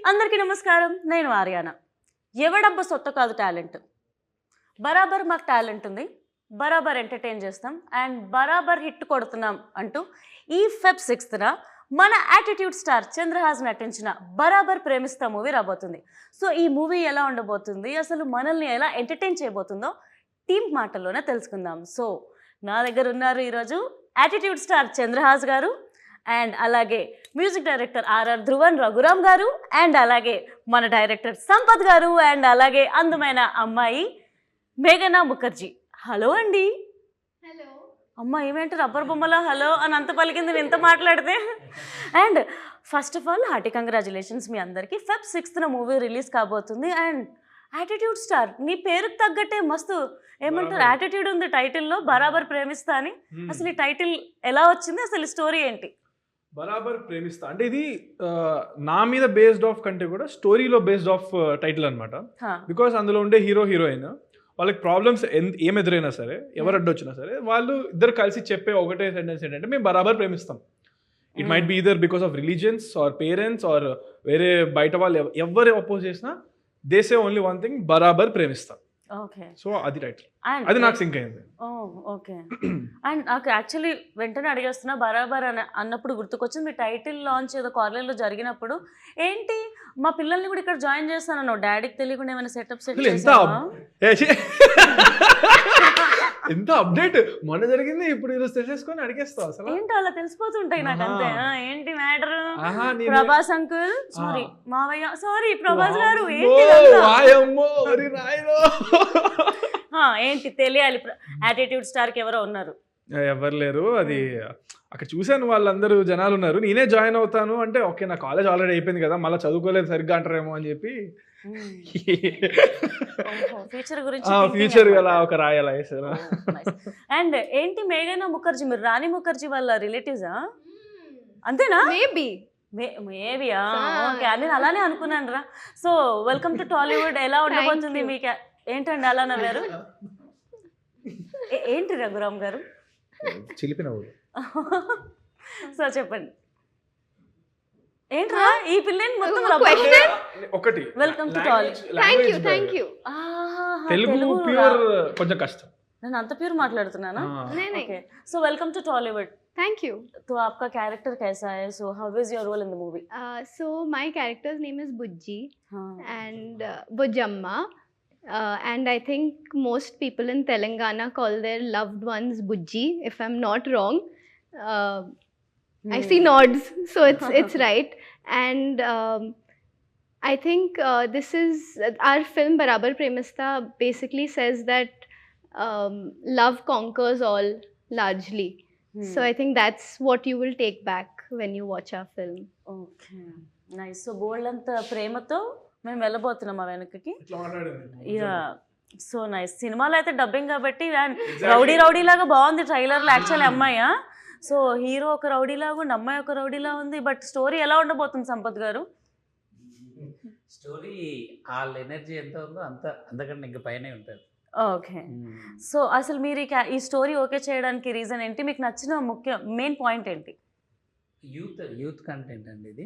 అందరికీ నమస్కారం. నేను ఆర్యానా. ఎవడబ్బ సొత్త కాదు టాలెంట్. బరాబర్ మాకు టాలెంట్ ఉంది, బరాబర్ ఎంటర్టైన్ చేస్తాం అండ్ బరాబర్ హిట్ కొడుతున్నాం అంటూ ఈ ఫెబ్ 6న మన యాటిట్యూడ్ స్టార్ చంద్రహాస్ నటించిన బరాబర్ ప్రేమిస్తా మూవీ రాబోతుంది. సో ఈ మూవీ ఎలా ఉండబోతుంది, అసలు మనల్ని ఎలా ఎంటర్టైన్ చేయబోతుందో టీం మాటల్లోనే తెలుసుకుందాం. సో నా దగ్గర ఉన్నారు ఈరోజు యాటిట్యూడ్ స్టార్ చంద్రహాస్ గారు అండ్ అలాగే music director RR Dhruvan Raghuram గారు అండ్ అలాగే మన డైరెక్టర్ సంపత్ గారు అండ్ అలాగే అందమైన అమ్మాయి మేఘనా ముఖర్జీ. హలో అండి. హలో అమ్మ ఏమేంటి రబ్బర్ బొమ్మలా హలో అని అంత పలికింది నేను ఎంత మాట్లాడితే. And first of all hearty congratulations మీ అందరికీ. ఫెబ్ 6న మూవీ రిలీజ్ కాబోతుంది అండ్ యాటిట్యూడ్ స్టార్ నీ పేరుకు తగ్గట్టే మస్తు ఏమంటారు యాటిట్యూడ్ ఉంది టైటిల్లో, బరాబర్ ప్రేమిస్తా అని. అసలు ఈ టైటిల్ ఎలా వచ్చింది, అసలు స్టోరీ ఏంటి? బరాబర్ ప్రేమిస్తా అంటే ఇది నా మీద బేస్డ్ ఆఫ్ కంటే కూడా స్టోరీలో బేస్డ్ ఆఫ్ టైటిల్ అనమాట. బికాస్ అందులో ఉండే హీరో హీరోయిన్ వాళ్ళకి ప్రాబ్లమ్స్ ఏం ఎదురైనా సరే, ఎవరు అడ్డొచ్చినా సరే, వాళ్ళు ఇద్దరు కలిసి చెప్పే ఒకటే సెంటెన్స్ ఏంటంటే మేము బరాబర్ ప్రేమిస్తాం. It might be either because of religions or parents or వేరే బయట వాళ్ళు ఎవరు అపోజ్ చేసినా they say only one thing, బరాబర్ ప్రేమిస్తాం. ఓకే, సో అది టైటిల్, అది నాకు సింక్ అయింది. ఓకే. అండ్ నాకు యాక్చువల్లీ వెంటనే అడిగేస్తున్నా బరాబర్ అని అన్నప్పుడు గుర్తుకొచ్చింది మీ టైటిల్ లాంచ్ ఏదో కాలేజ్లో జరిగినప్పుడు. ఏంటి మా పిల్లల్ని కూడా ఇక్కడ జాయిన్ చేస్తాను, డాడీకి తెలియకుండా ఏమైనా సెటప్ సెట్ ఎంత అప్డేట్ మొన్న జరిగింది, ఇప్పుడు ఈరోజు తెలిసేసుకొని అడిగేస్తావు అసలు. ఏంటి అలా తెలిసిపోతుంటాయి నాకు అంతే. ఏంటి మ్యాటర్? ప్రభాస్ అంకుల్ సారీ, మావయ్య సారీ, ప్రభాస్ గారు ఏంటి తెలియాలి. యాటిట్యూడ్ స్టార్ కి ఎవరో ఉన్నారు? ఎవరు లేరు, అది అక్కడ చూశాను వాళ్ళందరూ జనాలు ఉన్నారు. నేనే జాయిన్ అవుతాను అంటే ఓకే నా కాలేజ్ ఆల్రెడీ అయిపోయింది కదా, మళ్ళీ చదువుకోలేదు సరిగ్గా అంటారేమో అని చెప్పి ఫ్యూచర్ అలా ఒక రాయాలా వేసారు. అండ్ ఏంటి మేఘనా ముఖర్జీ, మీరు రాణి ముఖర్జీ వాళ్ళ రిలేటివ్సా? అంతేనా? మేబీయా? ఓకే, నేను అలానే అనుకున్నాను రా. So welcome to Tollywood. ఎలా ఉండబోతుంది మీకు? ఏంటండి అలా నవ్వారు? ఏంటి రఘురామ్ గారు చిలిపిన సో చెప్పండి ఏంట్రా ఈ పిల్లని మొత్తం ఒకటి. Welcome to Tollywood. Thank you. Telugu pure కొంచెం కష్టం, నేను అంత ప్యూర్ మాట్లాడుతున్నానా? Okay, so welcome to Tollywood. Thank you. तो आपका कैरेक्टर कैसा है? So how is your role in the movie? So my character's name is Bujji हाँ. and Bujamma. And I think most people in Telangana call their loved ones Bujji, if I'm not wrong. I see nods, so it's right. And I think this is our film Barabar Premista basically says that love conquers all largely. So I think that's what you will take back when you watch our film. Okay, nice. So బోల్డంత ప్రేమతో మేము వెళ్ళబోతున్నాం ఆ వెనకకి. Yeah, so nice. సినిమాలో అయితే dubbing కాబట్టి rowdy rowdy లాగా బాగుంది ట్రైలర్లో యాక్చువల్లీ అమ్మాయి. సో హీరో ఒక రౌడీ లాగా ఉంది, అమ్మాయి ఒక రౌడీలా ఉంది. బట్ స్టోరీ ఎలా ఉండబోతుంది సంపత్ గారు? స్టోరీ వాళ్ళ ఎనర్జీ ఎంత ఉందో అంతకంటే ఇంకా పైనే ఉంటుంది. ఓకే, సో అసలు మీరు ఈ స్టోరీ ఓకే చేయడానికి రీజన్ ఏంటి? మీకు నచ్చిన మెయిన్ పాయింట్ ఏంటి? యూత్ కంటెంట్ అండి ఇది.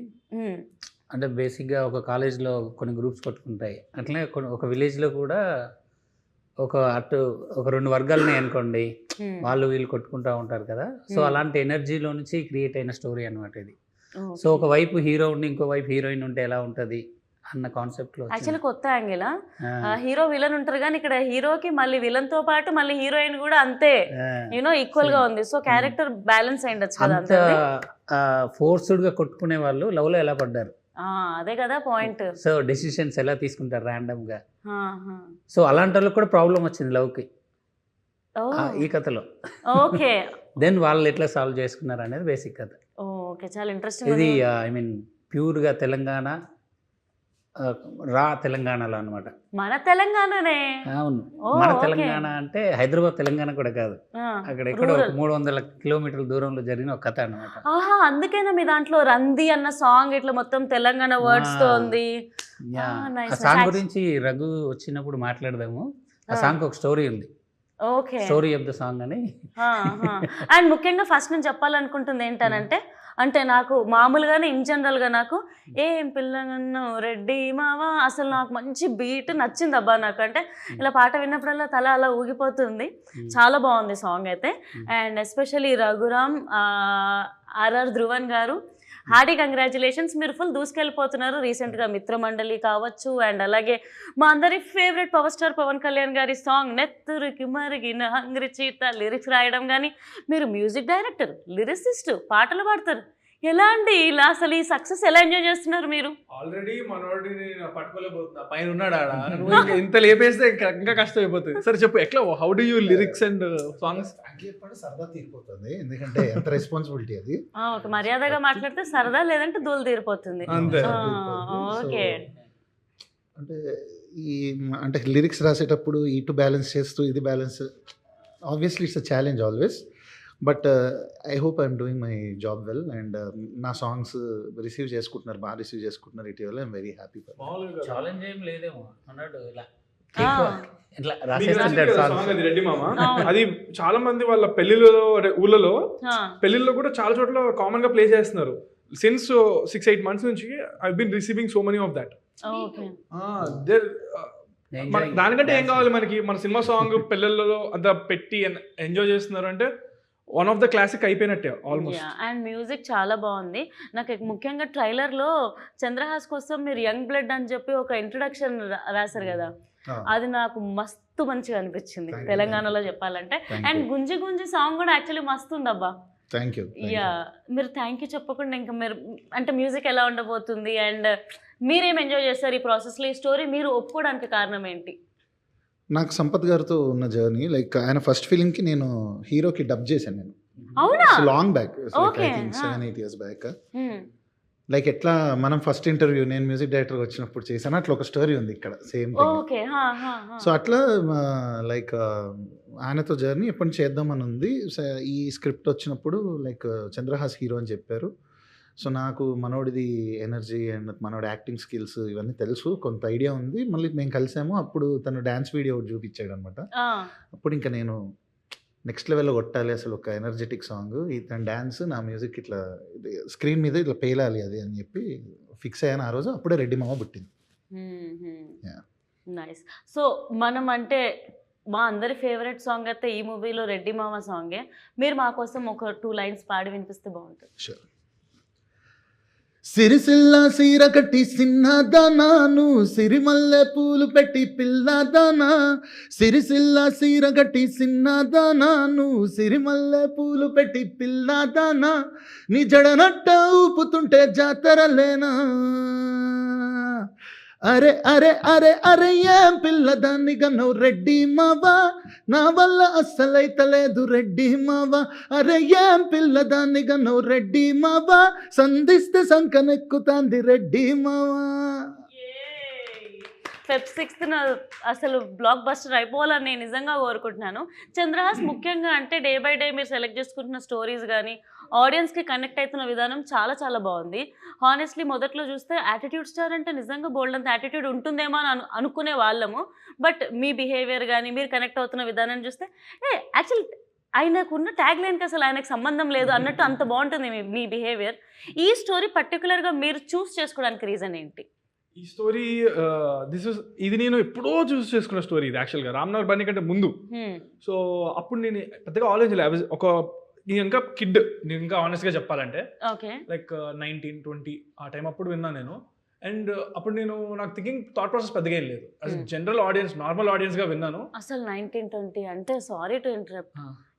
అంటే బేసిక్గా ఒక కాలేజ్లో కొన్ని గ్రూప్స్ కొట్టుకుంటాయి, అట్లనే ఒక విలేజ్లో కూడా ఒక రెండు వర్గాలని అనుకోండి, వాళ్ళు వీళ్ళు కొట్టుకుంటూ ఉంటారు కదా. సో అలాంటి ఎనర్జీలో నుంచి క్రియేట్ అయిన స్టోరీ అనమాట ఇది. సో ఒక వైపు హీరో ఉండి ఇంకో వైపు హీరోయిన్ ఉంటే ఎలా ఉంటుంది అన్న కాన్సెప్ట్ లో యాక్చువల్లీ కొత్త యాంగిల్. హీరో విలన్ ఉంటారు కానీ ఇక్కడ హీరోకి మళ్ళీ విలన్ తో పాటు మళ్ళీ హీరోయిన్ కూడా అంతే ఈక్వల్ గా ఉంది. సో క్యారెక్టర్ బ్యాలెన్స్ అయ్యిండొచ్చు కదా. ఫోర్స్డ్ గా కొట్టుకునే వాళ్ళు లవ్ లో ఎలా పడ్డారు, అదే కదా పాయింట్. సో డెసిషన్స్ ఎలా తీసుకుంటారు ర్యాండమ్ గా. సో అలాంటి వాళ్ళకి కూడా ప్రాబ్లం వచ్చింది లవ్ కి ఈ కథలో. ఓకే, దెన్ వాళ్ళు ఎట్లా సాల్వ్ చేసుకున్నారు అనేది బేసిక్ కథ. ఓకే, చాలా ఇంట్రెస్టింగ్. ఇది ఐ మీన్ ప్యూర్ గా తెలంగాణ, రా తెలంగాణలో అనమాట. మన తెలంగాణనే. అవును, మన తెలంగాణ అంటే హైదరాబాద్ తెలంగాణ కూడా కాదు, అక్కడ ఎక్కడ 300 కిలోమీటర్ల దూరంలో జరిగిన ఒక కథ అనమాట. అందుకేనా మీ దాంట్లో రంది అన్న సాంగ్ ఇట్లా మొత్తం తెలంగాణ వర్డ్స్ తో ఉంది. ఆ సాంగ్ గురించి రఘు వచ్చినప్పుడు మాట్లాడదాము. ఆ సాంగ్ ఒక స్టోరీ ఉంది, స్టోరీ ఆఫ్ ద సాంగ్ అని. అండ్ ముఖ్యంగా ఫస్ట్ నేను చెప్పాలనుకుంటుంది ఏంటనంటే అంటే నాకు మామూలుగానే ఇన్ జనరల్గా నాకు ఏం పిల్లగన్ను రెడ్డి మావా అసలు నాకు మంచి బీట్ నచ్చింది అబ్బా నాకు. అంటే ఇలా పాట విన్నప్పుడల్లా తల అలా ఊగిపోతుంది. చాలా బాగుంది సాంగ్ అయితే. And especially Raghuram, RR Dhruvan గారు, హార్డీ కంగ్రాచులేషన్స్. మీరు ఫుల్ దూసుకెళ్ళిపోతున్నారు. రీసెంట్గా మిత్రమండలి కావచ్చు, అండ్ అలాగే మా అందరి favourite power star Pawan Kalyan గారి సాంగ్ నెత్తురికి మరిగిన హంగ్రి చీత లిరిక్స్ రాయడం కానీ, మీరు మ్యూజిక్ డైరెక్టర్, లిరిసిస్ట్, పాటలు పాడతారు. ఎలా అండి ఇలా అసలు ఈ సక్సెస్ ఎలా ఎంజాయ్ చేస్తున్నారు మీరు? ఆల్రెడీ మనోడిని పట్టుకోలేకపోతున్నా, పైన ఉన్నాడు ఆడ. నువ్వు ఇంత లేపేస్తే ఇంకా కష్టం అయిపోతుంది. సరే చెప్పు, ఎట్లా how do you lyrics and songs? సరదా తీరిపోతుంది, ఎందుకంటే ఎంత రెస్పాన్సిబిలిటీ అది. ఒక మర్యాదగా మాట్లాడితే సరదా, లేదంటే దూలు తీరిపోతుంది. అంతే. ఓకే. అంటే అంటే లిరిక్స్ రాసేటప్పుడు ఇటు బ్యాలెన్స్ చేస్తూ ఇది balance, obviously it's a challenge always. But I hope I'm doing my job well. And నా సాంగ్స్ రిసీవ్ చేసుకుంటున్నారు, బాగా రిసీవ్ చేసుకుంటున్నారు ఇటీవల. I'm very happy. ఛాలెంజ్ ఏం లేదేమో అన్నాడు ఇలా ఇట్లా రాసేస్తుంటాడు రెడ్డి మామ. అది చాలా మంది వాళ్ళ పెళ్లిళ్ళలో, ఊళ్ళలో పెళ్లిళ్ళలో కూడా చాలా చోట్ల కామన్ గా ప్లే చేస్తున్నారు. సిన్స్ 6-8 months నుంచి I been receiving so many of that. దానికంటే ఏం కావాలి మనకి? మన సినిమా సాంగ్ పెళ్ళిళ్ళలో అంత పెట్టి ఎంజాయ్ చేస్తున్నారు అంటే వన్ ఆఫ్ ద క్లాసిక్ అయిపోయినట్టే ఆల్మోస్ట్. అండ్ మ్యూజిక్ చాలా బాగుంది. నాకు ముఖ్యంగా ట్రైలర్లో చంద్రహాస్ కోసం మీరు యంగ్ బ్లడ్ అని చెప్పి ఒక ఇంట్రొడక్షన్ రాశారు కదా, అది నాకు మస్తు మంచిగా అనిపించింది తెలంగాణలో చెప్పాలంటే. అండ్ గుంజి గుంజి సాంగ్ కూడా యాక్చువల్లీ మస్తు ఉందబ్బా. Thank you. మీరు థ్యాంక్ యూ చెప్పకుండా ఇంకా మీరు అంటే మ్యూజిక్ ఎలా ఉండబోతుంది అండ్ మీరేం ఎంజాయ్ చేస్తారు ఈ ప్రాసెస్లో? ఈ స్టోరీ మీరు ఒప్పుకోవడానికి కారణం ఏంటి? నాకు సంపత్ గారితో ఉన్న జర్నీ, లైక్ ఆయన ఫస్ట్ ఫిలింకి నేను హీరోకి డబ్ చేశాను నేను. అవునా? Long back, 7-8 years back. Like ఎట్లా మనం ఫస్ట్ ఇంటర్వ్యూ నేను మ్యూజిక్ డైరెక్టర్ వచ్చినప్పుడు చేశాను, అట్లా ఒక స్టోరీ ఉంది ఇక్కడ సేమ్. సో అట్లా లైక్ ఆయనతో జర్నీ ఎప్పటి చేద్దామని ఉంది. ఈ స్క్రిప్ట్ వచ్చినప్పుడు లైక్ చంద్రహాస్ హీరో అని చెప్పారు. సో నాకు మనోడిది ఎనర్జీ అండ్ మనోడి యాక్టింగ్ స్కిల్స్ ఇవన్నీ తెలుసు, కొంత ఐడియా ఉంది. మళ్ళీ మేము కలిసాము, అప్పుడు తను డ్యాన్స్ వీడియో చూపించాడు అనమాట. అప్పుడు ఇంకా నేను నెక్స్ట్ లెవెల్లో కొట్టాలి అసలు, ఒక ఎనర్జెటిక్ సాంగ్, ఇతను డ్యాన్స్ నా మ్యూజిక్ ఇట్లా స్క్రీన్ మీద ఇట్లా పేలాలి అది అని చెప్పి ఫిక్స్ అయ్యాను ఆ రోజు. అప్పుడే రెడ్డి మామ పుట్టింది. నైస్. సో మనం అంటే మా అందరి ఫేవరెట్ సాంగ్ అయితే ఈ మూవీలో రెడ్డి మామ సాంగే. మీరు మా కోసం ఒక 2 lines పాడి వినిపిస్తే బాగుంటుంది. షూర్. సిరిసిల్ల సీర కట్టి సిన్నదానాను, సిరిమల్లె పూలు పెట్టి పిల్లదానా. సిరిసిల్ల సీర కట్టి సిన్నదానాను, సిరిమల్లె పూలు పెట్టి పిల్లదానా. నీ జడనట్ట ఊపుతుంటే జాతరలేనా. అరే అరే అరే అరే ఏం పిల్లదాన్ని గన్నవు రెడ్డి మావా, నా వల్ల అస్సలైతలేదు రెడ్డి మావా. అరే ఏం పిల్లదాన్ని గన్నవు రెడ్డి మావా, సంధిస్తే సంకనెక్కుతాంది రెడ్డి మావా. Feb 6th అసలు బ్లాక్ బస్టర్ అయిపోవాలని నేను నిజంగా కోరుకుంటున్నాను. చంద్రహాస్ ముఖ్యంగా అంటే డే బై డే మీరు సెలెక్ట్ చేసుకుంటున్న స్టోరీస్ కానీ ఆడియన్స్కి కనెక్ట్ అవుతున్న విధానం చాలా చాలా బాగుంది. హానెస్ట్లీ మొదట్లో చూస్తే యాటిట్యూడ్ స్టార్ అంటే నిజంగా బోల్డ్ అంత యాటిట్యూడ్ ఉంటుందేమో అని అనుకునే వాళ్ళము. బట్ మీ బిహేవియర్ కానీ మీరు కనెక్ట్ అవుతున్న విధానం చూస్తే యాక్చువల్లీ ఆయనకున్న ట్యాగ్ లైన్కి అసలు ఆయనకు సంబంధం లేదు అన్నట్టు అంత బాగుంటుంది మీ బిహేవియర్. ఈ స్టోరీ పర్టికులర్గా మీరు చూస్ చేసుకోవడానికి రీజన్ ఏంటి? ఈ స్టోరీ ఇది నేను ఎప్పుడో చూస్ చేసుకున్న స్టోరీ. ఇది యాక్చువల్గా రామ్నగర్ బన్నీ కంటే ముందు. సో అప్పుడు నేను పెద్దగా ఆలోచించలేదు. ఒక నేను ఇంకా కిడ్, నేను ఇంకా ఆనెస్ట్గా చెప్పాలంటే లైక్ 19-20 ఆ టైం అప్పుడు విన్నాను నేను. అండ్ అప్పుడు నాకు థింకింగ్ థాట్ ప్రాసెస్ పెద్దగా ఏం లేదు. అసలు జనరల్ ఆడియన్స్, నార్మల్ ఆడియన్స్గా విన్నాను. అసలు 19-20 అంటే సారీ టు ఇంటరప్ట్,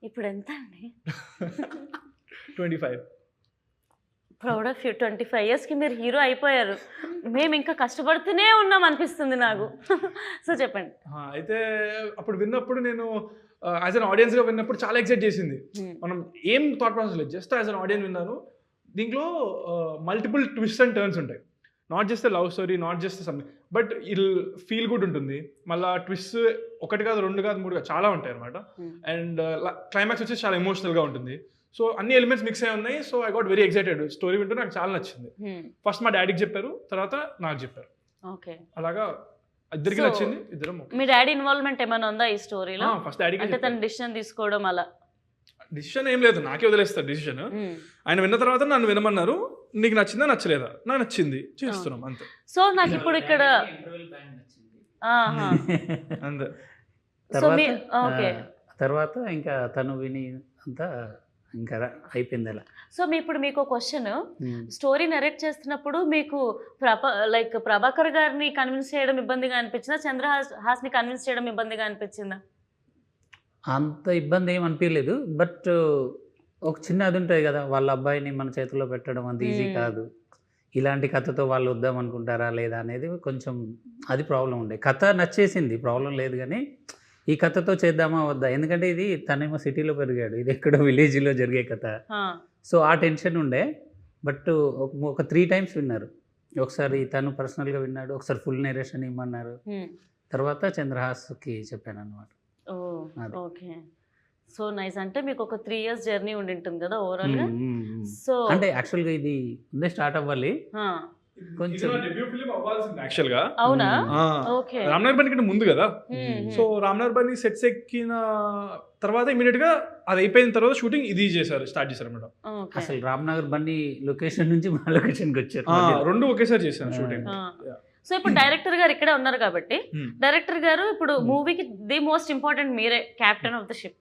ఇప్పుడు ఎంత అండి? 25. Proud of you. 25 yearsకి మీరు హీరో అయిపోయారు. మేము ఇంకా కష్టపడుతూనే ఉన్నాం అనిపిస్తుంది నాకు. సో చెప్పండి. అయితే అప్పుడు విన్నప్పుడు నేను యాజ్ అన్ ఆడియన్స్గా విన్నప్పుడు చాలా ఎక్సైట్ చేసింది. మనం ఏం థాట్ ప్రాసెస్ లేదు, జస్ట్ యాజ్ అన్ ఆడియన్స్ విన్నాను. దీంట్లో మల్టిపుల్ ట్విస్ట్ అండ్ టర్న్స్ ఉంటాయి. Not just love story, not just something, but it'll feel good ఉంటుంది. మళ్ళీ ట్విస్ట్ 1 కాదు 2 కాదు 3 కాదు చాలా ఉంటాయి అనమాట. అండ్ క్లైమాక్స్ వచ్చేసి చాలా ఎమోషనల్గా ఉంటుంది. సో అన్ని ఎలిమెంట్స్ మిక్స్ అయి ఉన్నాయి. So I got very excited. Story వింటూ నాకు చాలా నచ్చింది. ఫస్ట్ మా డాడీకి చెప్పారు, తర్వాత నాకు చెప్పారు. అలాగా ఇద్దరికి నచ్చింది. ఇద్దరం. మీ డాడీ ఇన్వాల్వ్మెంట్ ఏమైనా ఉందా ఈ స్టోరీలో? ఫస్ట్ డాడీకి అంటే తన డిసిషన్ తీసుకోవడం అలా డిసిషన్ ఏం లేదు, నాకే వదిలేస్తారు డిసిషన్. ఆయన విన్న తర్వాత నన్ను వినమన్నారు, నీకు నచ్చిందా నచ్చలేదా, నాకు నచ్చింది చేస్తున్నాం అంతే. సో నాకు ఇప్పుడు ఇక్కడ అంతే. తర్వాత ఇంకా తను విని అంతా ఇంకా అయిపోయింది అలా. సో ఇప్పుడు మీకు క్వశ్చన్, స్టోరీ నరేట్ చేస్తున్నప్పుడు మీకు ప్రభాకర్ గారిని కన్విన్స్ చేయడం ఇబ్బందిగా అనిపించిందా, చంద్రహాస్ని కన్విన్స్ చేయడం ఇబ్బందిగా అనిపించిందా? అంత ఇబ్బంది ఏం అనిపించలేదు, బట్ ఒక చిన్న అది ఉంటుంది కదా, వాళ్ళ అబ్బాయిని మన చేతిలో పెట్టడం అంత ఈజీ కాదు. ఇలాంటి కథతో వాళ్ళు వద్దాం అనుకుంటారా లేదా అనేది కొంచెం అది ప్రాబ్లం ఉండే. కథ నచ్చేసింది, ప్రాబ్లం లేదు, కానీ ఈ కథతో చేద్దామా వద్దా, ఎందుకంటే ఇది తనేమో సిటీలో పెరిగాడు, ఇది ఎక్కడో విలేజ్లో జరిగే కథ. సో ఆ టెన్షన్ ఉండే. బట్ ఒక 3 times విన్నారు. ఒకసారి తను పర్సనల్గా విన్నాడు, ఒకసారి ఫుల్ నేరేషన్ ఇమ్మన్నారు, తర్వాత చంద్రహాస్కి చెప్పాను అనమాట. Okay, so nice. అంటే మీకు ఒక 3 years జర్నీ ఉండి ఉంటుంది కదా ఓవరాల్ గా. సో అంటే యాక్చువల్గా ఇది ముందే స్టార్ట్ అవ్వాలి కొంచెం. యాక్చువల్ గా అవునా? ఓకే, రామ్నగర్ బన్నీ కంటే ముందు కదా. సో రామ్నగర్ బన్నీ సెట్స్ ఎక్కిన తర్వాత ఇమీడియట్ గా అది అయిపోయిన తర్వాత షూటింగ్ ఇది స్టార్ట్ చేశారు అన్నమాట. అసలు రామ్నగర్ బన్నీ లొకేషన్ నుంచి మా లొకేషన్కి వచ్చారు, 2 ఒకేసారి చేశాను షూటింగ్. సో ఇప్పుడు డైరెక్టర్ గారు ఇక్కడే ఉన్నారు కాబట్టి, డైరెక్టర్ గారు ఇప్పుడు మూవీకి ది మోస్ట్ ఇంపార్టెంట్ మీరే, captain of the ship.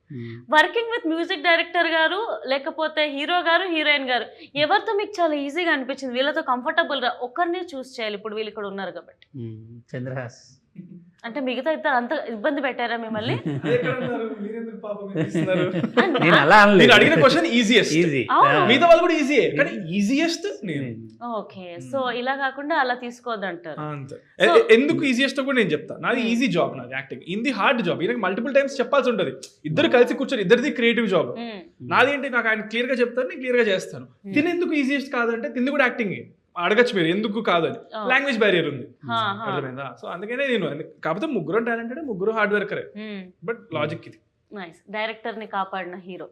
Working with music director గారు లేకపోతే హీరో గారు హీరోయిన్ గారు, ఎవరితో మీకు చాలా ఈజీగా అనిపించింది, వీళ్ళతో కంఫర్టబుల్ గా ఒకరిని చూస్ చేయాలి, ఇప్పుడు వీళ్ళు ఇక్కడ ఉన్నారు కాబట్టి? చంద్రహాస్. అంటే మిగతా ఇద్దరు అంత ఇబ్బంది పెట్టారా మిమ్మల్ని? నేను అలా అడిగిన క్వశ్చన్ ఈజియెస్ట్, మిగతా వాళ్ళు కూడా ఈజీయే, కానీ ఈజియెస్ట్ నేను. ఓకే, సో ఇలా కాకుండా అలా తీసుకోవద్దంటారు. ఎందుకు ఈజియెస్ట్ కూడా నేను చెప్తాను. నాది ఈజీ జాబ్, నాది యాక్టింగ్. ఇది హార్డ్ జాబ్, ఈయనకి మల్టిపుల్ టైమ్స్ చెప్పాల్సి ఉంటుంది. ఇద్దరు కలిసి కూర్చొని, ఇద్దరిది క్రియేటివ్ జాబ్. నాది ఏంటి, నాకు ఆయన క్లియర్ గా చెప్తాను, నేను క్లియర్ గా చేస్తాను. తిని ఎందుకు ఈజియెస్ట్ కాదంటే, తింది కూడా యాక్టింగ్ అడగచ్చు మీరు, ఎందుకు కాదని. లాంగ్వేజ్ బ్యారియర్ ఉంది, అర్థమైందా? సో అందుకనే నేను, కాకపోతే ముగ్గురు టాలెంటెడ్, ముగ్గురు హార్డ్ వర్కరే, బట్ లాజిక్ ఇది. నైస్, డైరెక్టర్ ని కాపాడిన hero.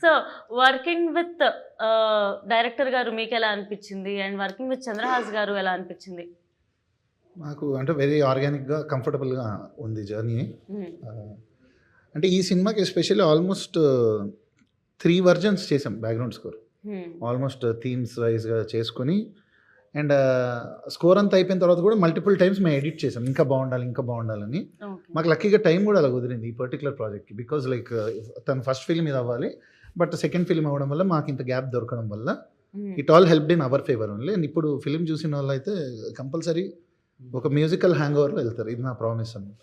So working with director గారు మీకు ఎలా అనిపించింది, అండ్ వర్కింగ్ విత్ చంద్రహాస్ గారు ఎలా అనిపించింది? నాకు అంటే వెరీ ఆర్గానిక్గా కంఫర్టబుల్గా ఉంది జర్నీ. అంటే ఈ సినిమాకి ఎస్పెషల్లీ ఆల్మోస్ట్ 3 versions చేసాం బ్యాక్గ్రౌండ్ స్కోర్, ఆల్మోస్ట్ థీమ్స్ వైజ్గా చేసుకొని. అండ్ స్కోర్ అంతా అయిపోయిన తర్వాత కూడా మల్టిపుల్ టైమ్స్ మేము ఎడిట్ చేసాం, ఇంకా బాగుండాలని. మాకు లక్కీగా టైం కూడా అలా కుదిరింది ఈ పర్టికులర్ ప్రాజెక్ట్కి, బికాజ్ లైక్ తను ఫస్ట్ ఫిల్మ్ ఇది అవ్వాలి, బట్ సెకండ్ ఫిల్మ్ అవ్వడం వల్ల మాకు ఇంత గ్యాప్ దొరకడం వల్ల it all helped in our favour only. And ఇప్పుడు ఫిల్మ్ చూసిన వాళ్ళు అయితే కంపల్సరీ ఒక మ్యూజికల్ హ్యాంగ్ ఓవర్లో వెళ్తారు, ఇది నా ప్రామిస్ అన్నమాట.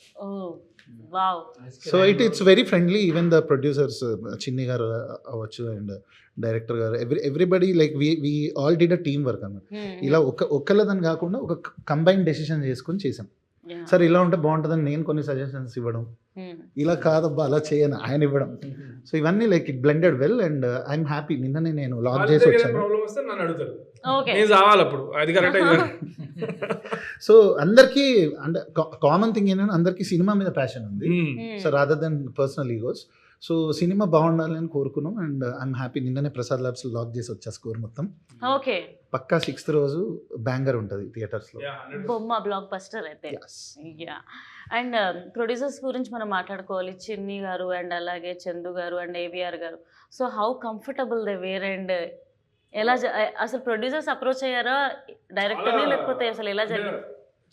So it's very friendly. Even the producers Chinni గారు అవ్వచ్చు అండ్ డైరెక్టర్ గారు, everybody like we all did a team work అన్నమాట. ఇలా ఒక్కళ్ళదని కాకుండా ఒక కంబైన్ డెసిషన్ చేసుకొని చేసాం. సార్ ఇలా ఉంటే బాగుంటుందని నేను కొన్ని సజెషన్స్ ఇవ్వడం, ఇలా కాదబ్బా అలా చేయను ఆయన ఇవ్వడం. సో ఇవన్నీ like it blended well and I'm happy. నిన్ననే నేను లాక్ చేసి వచ్చాను. సో అందరికీ అంటే కామన్ థింగ్ ఏంటంటే అందరికీ సినిమా మీద ప్యాషన్ ఉంది, so rather than personal egos. So cinema బాగుండాలి అని కోరుకున్నాం అండ్ ఐఎమ్ హ్యాపీ. నిన్ననే ప్రసాద్ ల్యాబ్స్ లాక్ చేసి వచ్చా స్కోర్ మొత్తం. ఓకే, పక్కా 6th రోజు బ్యాంగర్ ఉంటుంది థియేటర్స్ లో, బొమ్మ బ్లాక్ బస్టర్ అయితే. అండ్ ప్రొడ్యూసర్స్ గురించి మనం మాట్లాడుకోవాలి, చిన్ని గారు అండ్ అలాగే చందు గారు అండ్ ఏవిఆర్ గారు. So how comfortable they were and ఎలా అసలు ప్రొడ్యూసర్స్ అప్రోచ్ అయ్యారా డైరెక్టర్ని, లేకపోతే అసలు ఎలా జరిగింది?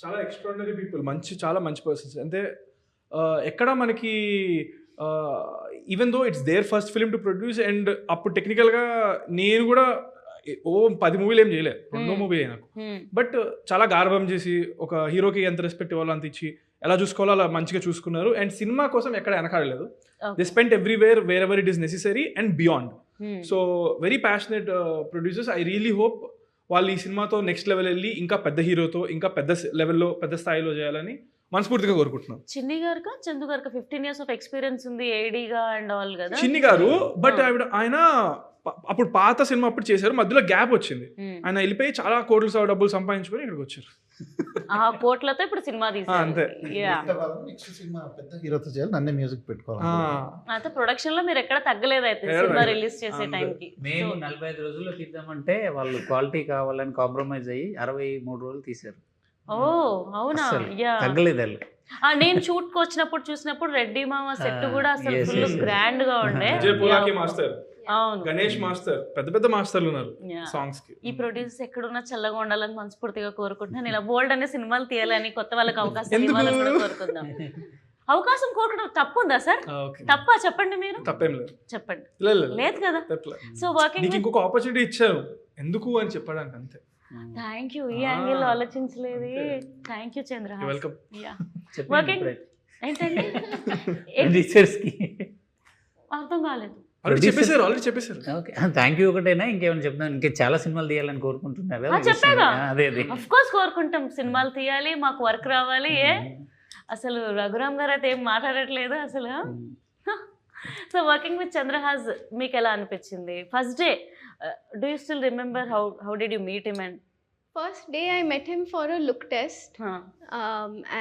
చాలా ఎక్స్ట్రాడినరీ పీపుల్, చాలా మంచి పర్సన్స్. అంటే ఎక్కడ మనకి even though it's their first film to produce, and అప్పుడు టెక్నికల్గా నేను కూడా 10 మూవీలు ఏం చేయలేదు, 2 మూవీ నాకు. బట్ చాలా గార్భం చేసి ఒక హీరోకి ఎంత రెస్పెక్ట్ ఇవ్వాలో అంత ఇచ్చి ఎలా చూసుకోవాలో అలా మంచిగా చూసుకున్నారు. అండ్ సినిమా కోసం ఎక్కడ వెనకాడలేదు. They spent everywhere wherever it is necessary and beyond. So very passionate producers. I really hope వాళ్ళు ఈ సినిమాతో నెక్స్ట్ లెవెల్ వెళ్ళి ఇంకా పెద్ద హీరోతో ఇంకా పెద్ద లెవెల్లో పెద్ద స్థాయిలో చేయాలని మనస్ఫూర్తిగా కోరుకుంటున్నాం. చిన్ని గారు చందు గారు 15 years ఆఫ్ ఎక్స్పీరియన్స్ ఉంది ఏడీగా అండ్ ఆల్ కదా. చిన్ని గారు బట్ ఆయన అప్పుడు పాత సినిమా అప్పుడు చేశారు, మధ్యలో గ్యాప్ వచ్చింది. ఆయన వెళ్ళిపోయి చాలా కోట్లు డబ్బులు సంపాదించుకొని ఇక్కడికి వచ్చారు. ఆ కోట్లతో ఇప్పుడు సినిమా తీశారు. అంతే, పెద్ద హీరోతో చేయాలి, నన్నే మ్యూజిక్ పెట్టుకోవాలి. అయితే ప్రొడక్షన్ లో మీరు ఎక్కడ తగ్గలేదు అయితే సినిమా రిలీజ్ చేసే టైంకి. మేము 45 రోజుల్లో తీద్దామంటే వాళ్ళు క్వాలిటీ కావాలని కాంప్రమైజ్ అయ్యి 63 రోజులు తీశారు. ఓ అవునా? అసలు యా తగ్గలేదు వాళ్ళు. నేను షూట్ కి వచ్చినప్పుడు చూసినప్పుడు రెడ్డి మామ సెట్ కూడా అసలు yes, full yes, yes. Grand గా ఉండే. విజయ్ పోలాకి మాస్టర్, అవును, గణేష్ మాస్టర్, పెద్ద పెద్ద మాస్టర్లు ఉన్నారు Yeah. సాంగ్స్ కి. ఈ ప్రొడ్యూసర్స్ ఎక్కడున్నా చల్లగా ఉండాలని మనస్ఫూర్తిగా కోరుకుంటున్నాను. ఇలా బోల్డ్ అనే సినిమాలు తీయాలని, కొత్త వాళ్ళకి అవకాశం ఎందుకు? ఇవ్వాలని కూడా కోరుకుందాం. అవకాశం కోరుకోవడం తప్పు ఉందా సార్? ఓకే, తప్పా చెప్పండి, మీరు తప్పేం లేదు. చెప్పండి. లేదు లేదు కదా. తప్పలే. సో వర్కింగ్ నీకు ఇంకొక ఆపర్చునిటీ ఇచ్చారు ఎందుకు అని చెప్పడానికి, అంతే. Thank you. ఈ యాంగిల్ ఆలోచించలేదు. Thank you Chandrahas. Welcome. Yeah చెప్పండి వర్కింగ్ ఇప్పుడైతే. ఏంటండి? Producers కి. అర్థం కాలేదు. ఆల్రెడీ చెప్పేశారు. ఓకే, థ్యాంక్ యూ ఒకటేనా, ఇంకేమైనా చెప్తాను? ఇంకా చాలా సినిమాలు తీయాలని కోరుకుంటున్నారు కదా. చెప్పాగా. అదే అఫ్ కోర్స్ కోరుకుంటాం, సినిమాలు తీయాలి, మాకు వర్క్ రావాలి. అసలు రఘురామ్ గారు అయితే ఏం మాట్లాడట్లేదు అసలు. సో వర్కింగ్ విత్ చంద్రహాస్ మీకు ఎలా అనిపించింది? First day, do you still remember how did you meet him? And First day I met him for a look test,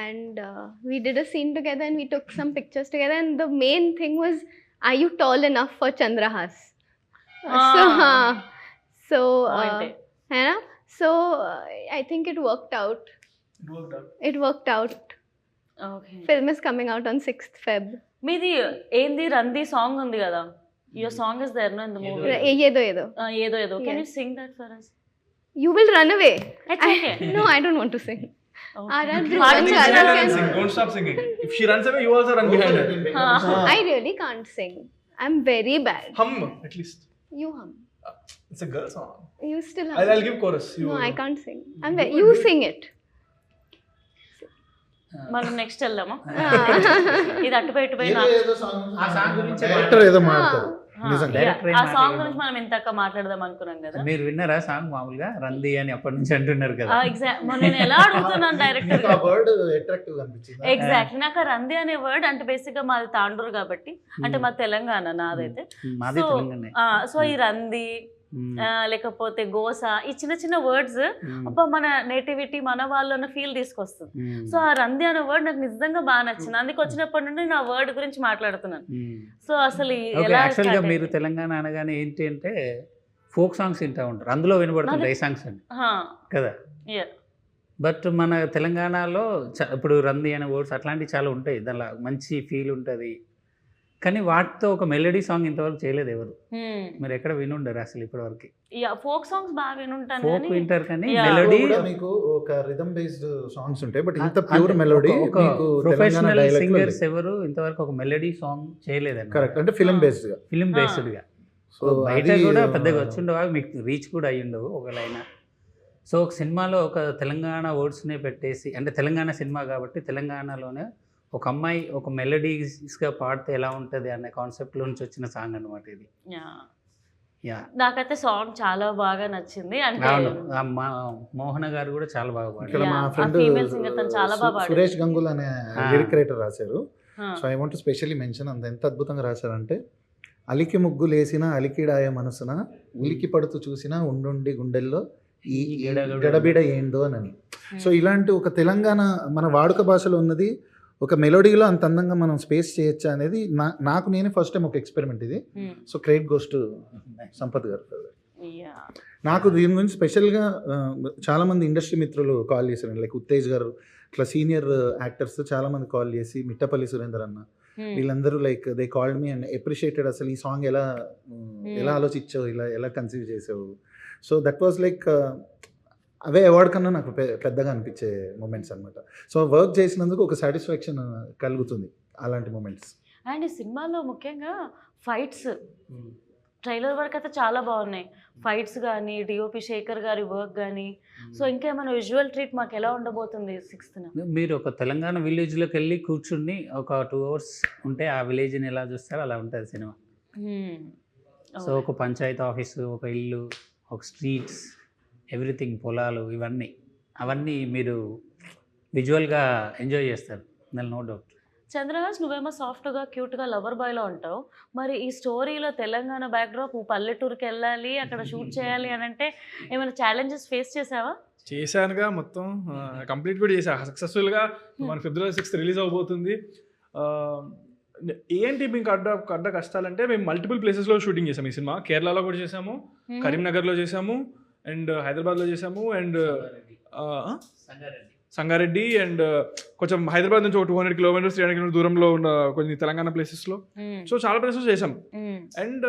and we did a scene together and we took some pictures together, and the main thing was, are you tall enough for Chandrahas? So है ना? So I think it worked out. It worked out. Okay, Film is coming out on 6th Feb. మీది ఏంది రంది song ఉంది కదా, your song is there no in the movie. Yedo. ఏదో ఏదో, can you Yes. Sing that for us? You will run away. It's okay. No, I don't want to sing. Okay. Don't stop singing. If she runs away, you also run behind her. I really can't sing. I'm very bad. Hum at least. You hum. It's a girl song. You still hum. I'll give chorus. No, I can't sing. You sing it. మనం next వెళ్దామా? ఇది అటుపై ఇటుపై ఆ song గురించి director ఏదో మాట్లాడతారు నిజంగా. Director ఏం ఆ సాంగ్ మాట్లాడలేదు. గురించి మనం ఇంతక మాట్లాడదాం అనుకున్నాం కదా. మీరు విన్నారా సాంగ్? మామూలుగా రంది అని అప్పటి నుంచి అంటున్నారు కదా. నేను ఎలా అడుగుతున్నాను డైరెక్టర్. మీకు ఆ వర్డ్ అట్రాక్టివ్ అనిపించింది. ఎగ్జాక్ట్లీ, నాకు ఆ రంది అనే వర్డ్ అంటే బేసిక్ గా మాది తాండూరు కాబట్టి, అంటే మా తెలంగాణ నాదైతే. మాది తెలంగాణ. సో ఈ రంది లేకపోతే గోస, ఈ చిన్న చిన్న వర్డ్స్ అబ్బా మన నేటివిటీ, మన వాళ్ళు అన్న ఫీల్ తీసుకొస్తుంది. సో ఆ రంది అనే వర్డ్ నాకు నిజంగా బాగా నచ్చింది. అందుకు వచ్చినప్పటి నుండి నా వర్డ్ గురించి మాట్లాడుతున్నాను. సో అసలు ఎలా యాక్చువల్గా మీరు తెలంగాణ అనగానే ఏంటి అంటే ఫోక్ సాంగ్స్ వింటూ ఉంటారు, అందులో వినబడుతుంటాయి ఈ సాంగ్స్ అండి కదా. బట్ మన తెలంగాణలో ఇప్పుడు రంది అనే వర్డ్స్ అట్లాంటివి చాలా ఉంటాయి, దానిలో మంచి ఫీల్ ఉంటుంది. కానీ వాటితో ఒక మెలోడీ సాంగ్ ఇంతవరకు చేయలేదు ఎవరు. మీరు ఎక్కడ వినుండరు అసలు ఇప్పటివరకు. ఫోక్ సాంగ్స్ బాగా వినుంటాను, ఫోక్ వింటారు కానీ Yeah. మెలోడీ మీకు ఒక రిథమ్ బేస్డ్ సాంగ్స్ ఉంటాయి, బట్ ఇంత ప్యూర్ మెలోడీ ప్రొఫెషనల్ సింగర్స్ ఎవరు ఇంతవరకు ఒక మెలోడీ సాంగ్ చేయలేదండి. కరెక్ట్, అంటే ఫిల్మ్ బేస్డ్ గా. ఫిల్మ్ బేస్డ్ గా. సో బయట కూడా పెద్దగా వచ్చిండవు, మీకు రీచ్ కూడా అయ్యి ఉండవు ఒకవేళ. సో ఒక సినిమాలో ఒక తెలంగాణ వర్డ్స్నే పెట్టేసి, అంటే తెలంగాణ సినిమా కాబట్టి తెలంగాణలోనే ఒక అమ్మాయి ఒక మెలోడీస్గా పాడితే ఎలా ఉంటుంది అనే కాన్సెప్ట్లో నుంచి వచ్చిన సాంగ్ అనమాట ఇది. యా, నాకైతే సాంగ్ చాలా బాగా నచ్చింది. అంటే అవును, మోహన గారు కూడా చాలా బాగా ఇక్కడ పాడారు. మా Yeah, ఫ్రెండ్ ఆ female singer తను చాలా బాగా పాడారు. సురేష్ గంగుల్ అనే Ah. లిరిక్ రైటర్ రాశారు. So I want specially mention, అంత ఎంత అద్భుతంగా రాశారంటే, అలికి ముగ్గులేసిన అలికిడాయ మనసున ఉలికి పడుతూ చూసిన ఉండుండి గుండెల్లో ఈ గడబిడ ఏందో అని. సో ఇలాంటి ఒక తెలంగాణ మన వాడుక భాషలో ఉన్నది ఒక మెలోడీలో అంత అందంగా మనం స్పేస్ చేయొచ్చా అనేది నాకు నేనే ఫస్ట్ టైం ఒక ఎక్స్పెరిమెంట్ ఇది. So credit goes to Sampath గారు. నాకు దీని గురించి స్పెషల్గా చాలామంది ఇండస్ట్రీ మిత్రులు కాల్ చేశారు, లైక్ ఉత్తేజ్ గారు, ఇట్లా సీనియర్ యాక్టర్స్ చాలామంది కాల్ చేసి, మిట్టపల్లి సురేందర్ అన్న, వీళ్ళందరూ like they called me and appreciated. అసలు ఈ సాంగ్ ఎలా ఆలోచించావు, ఎలా కన్సీవ్ చేసావు. So that was like away award కన్నా నాకు పెద్దగా అనిపించే మూమెంట్స్ అనమాట. సో వర్క్ చేసినందుకు ఒక సాటిస్ఫాక్షన్ కలుగుతుంది అలాంటి మూమెంట్స్. అండ్ ఈ సినిమాలో ముఖ్యంగా ఫైట్స్, ట్రైలర్ వరకు అయితే చాలా బాగున్నాయి. ఫైట్స్ కానీ, డిఓపి శేఖర్ గారి వర్క్ కానీ. సో ఇంకేమైనా విజువల్ ట్రీట్ మాకు ఎలా ఉండబోతుంది 6th? మీరు ఒక తెలంగాణ విలేజ్లోకి వెళ్ళి కూర్చుని ఒక 2 hours ఉంటే ఆ విలేజ్ని ఎలా చూస్తారో అలా ఉంటుంది సినిమా. సో ఒక పంచాయతీ ఆఫీసు, ఒక ఇల్లు, ఒక స్ట్రీట్స్, ఎవ్రీథింగ్, పొలాలు, అవన్నీ మీరు విజువల్గా ఎంజాయ్ చేస్తారు, దాని నో డౌట్. చంద్రహాస్, నువ్వేమో సాఫ్ట్గా క్యూట్గా లవర్ బాయ్లో ఉంటావు. మరి ఈ స్టోరీలో తెలంగాణ బ్యాక్డ్రాప్, పల్లెటూరుకి వెళ్ళాలి, అక్కడ షూట్ చేయాలి అని అంటే ఏమైనా ఛాలెంజెస్ ఫేస్ చేసావా? చేశానుగా, మొత్తం కంప్లీట్ కూడా చేశా సక్సెస్ఫుల్గా. మన February 6th రిలీజ్ అవబోతుంది. ఏంటి మీకు అడ్డ కష్టాలంటే, మేము మల్టిపుల్ ప్లేసెస్లో షూటింగ్ చేసాము ఈ సినిమా. కేరళలో కూడా చేసాము, కరీంనగర్లో చేసాము, అండ్ హైదరాబాద్లో చేసాము, అండ్ సంగారెడ్డి అండ్ కొంచెం హైదరాబాద్ నుంచి ఒక 200 కిలోమీటర్స్ 300 కిలోమీటర్స్ దూరంలో ఉన్న కొన్ని తెలంగాణ ప్లేసెస్లో. సో చాలా ప్లేసెస్ చేసాం. అండ్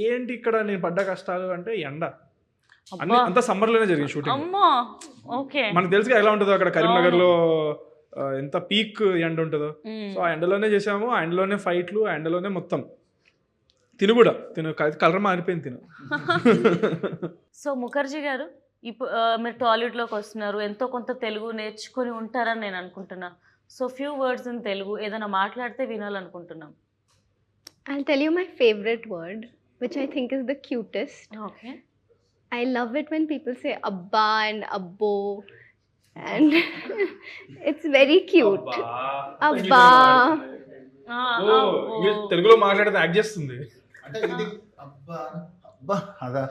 ఏంటి ఇక్కడ నేను పడ్డ కష్టాలు అంటే ఎండ. అన్ని అంతా సమ్మర్లోనే జరిగింది షూటింగ్. మనకు తెలుసు ఎలా ఉంటుందో అక్కడ కరీంనగర్లో ఎంత పీక్ ఎండ ఉంటుందో. సో ఆ ఎండలోనే చేసాము, ఆ ఎండలోనే ఫైట్లు, ఆ ఎండలోనే మొత్తం. తిను కూడా కలర్ మారిపోయింది తిను. సో ముఖర్జీ గారు, ఇప్పుడు మీరు టాలీవుడ్లోకి వస్తున్నారు, ఎంతో కొంత తెలుగు నేర్చుకొని ఉంటారని నేను అనుకుంటున్నా. So few words in Telugu ఏదైనా మాట్లాడితే వినాలనుకుంటున్నాం. I'll tell you my favorite word, which I think is the cutest. Okay. I love it when people say abba and abbo, and it's very cute. Abba. తెలుగులో మాట్లాడితే act చేస్తుంది. అంటే ఇది అబ్బా అబ్బా అదా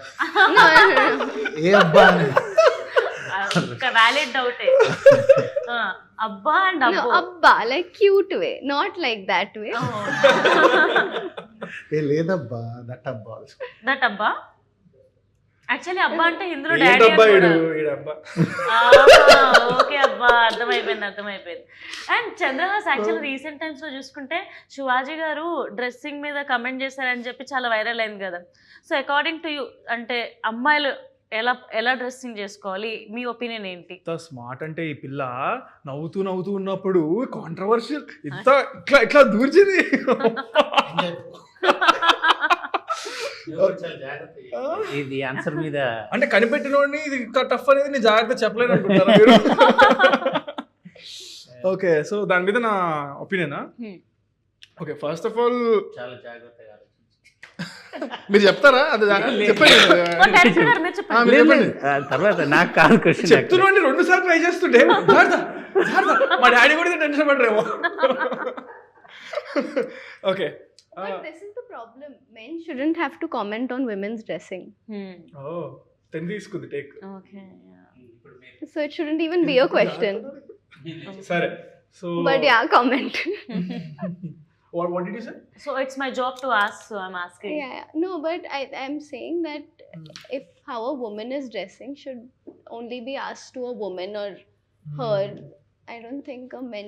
No, no, no. ఏ అబ్బా అని వ్యాలిడ్ డౌటే. అబ్బా అండ్ No, అబ్బో. abba, like cute way, not like that way. ఏ లేదబ్బా దట్ అబ్బా. దట్ అబ్బా. యాక్చువల్లీ అబ్బా అంటే ఇందులో ఏంటబ్బా డాడీ. ఈడబ్బా. ఓకే అబ్బా, అర్థమైపోయింది. And Chandrahas actually recent times లో చూసుకుంటే శివాజీ గారు డ్రెస్సింగ్ మీద కమెంట్ చేశారని చెప్పి చాలా వైరల్ అయింది కదా. సో అకార్డింగ్ టు యూ, అంటే అమ్మాయిలు ఎలా డ్రెస్సింగ్ చేసుకోవాలి, మీ ఒపీనియన్ ఏంటి? ఇంత స్మార్ట్ అంటే ఈ పిల్ల నవ్వుతూ ఉన్నప్పుడు కాంట్రవర్షియల్ ఇంత ఇట్లా దూర్చింది. ఇది ఆన్సర్ మీద అంటే కనిపెట్టినోడిని ఇది టఫ్ అనేది నేను జాగ్రత్త చెప్పలేను అనుకుంటారా మీరు? ఓకే, సో దాని మీద నా ఒపీనియనా? ఓకే, ఫస్ట్ ఆఫ్ ఆల్ చాలా జాగ్రత్తగా మీరు చెప్తారా? అది చెప్పండి. తర్వాత నాకు కాదు క్వశ్చన్. చెప్తున్నాండి 2 సార్లు ట్రై చేస్తుంటే మా డాడీ కూడా టెన్షన్ పడరేమో. Okay. But this is the problem. Men shouldn't have to comment on women's dressing. తీసుకుంది take. Okay. So it shouldn't even be a question. సరే. So But yeah, comment. what did you say? So it's my job to ask, so I'm asking. Yeah. No, but I'm saying that if how a woman is dressing should only be asked to a woman or her. I don't think a man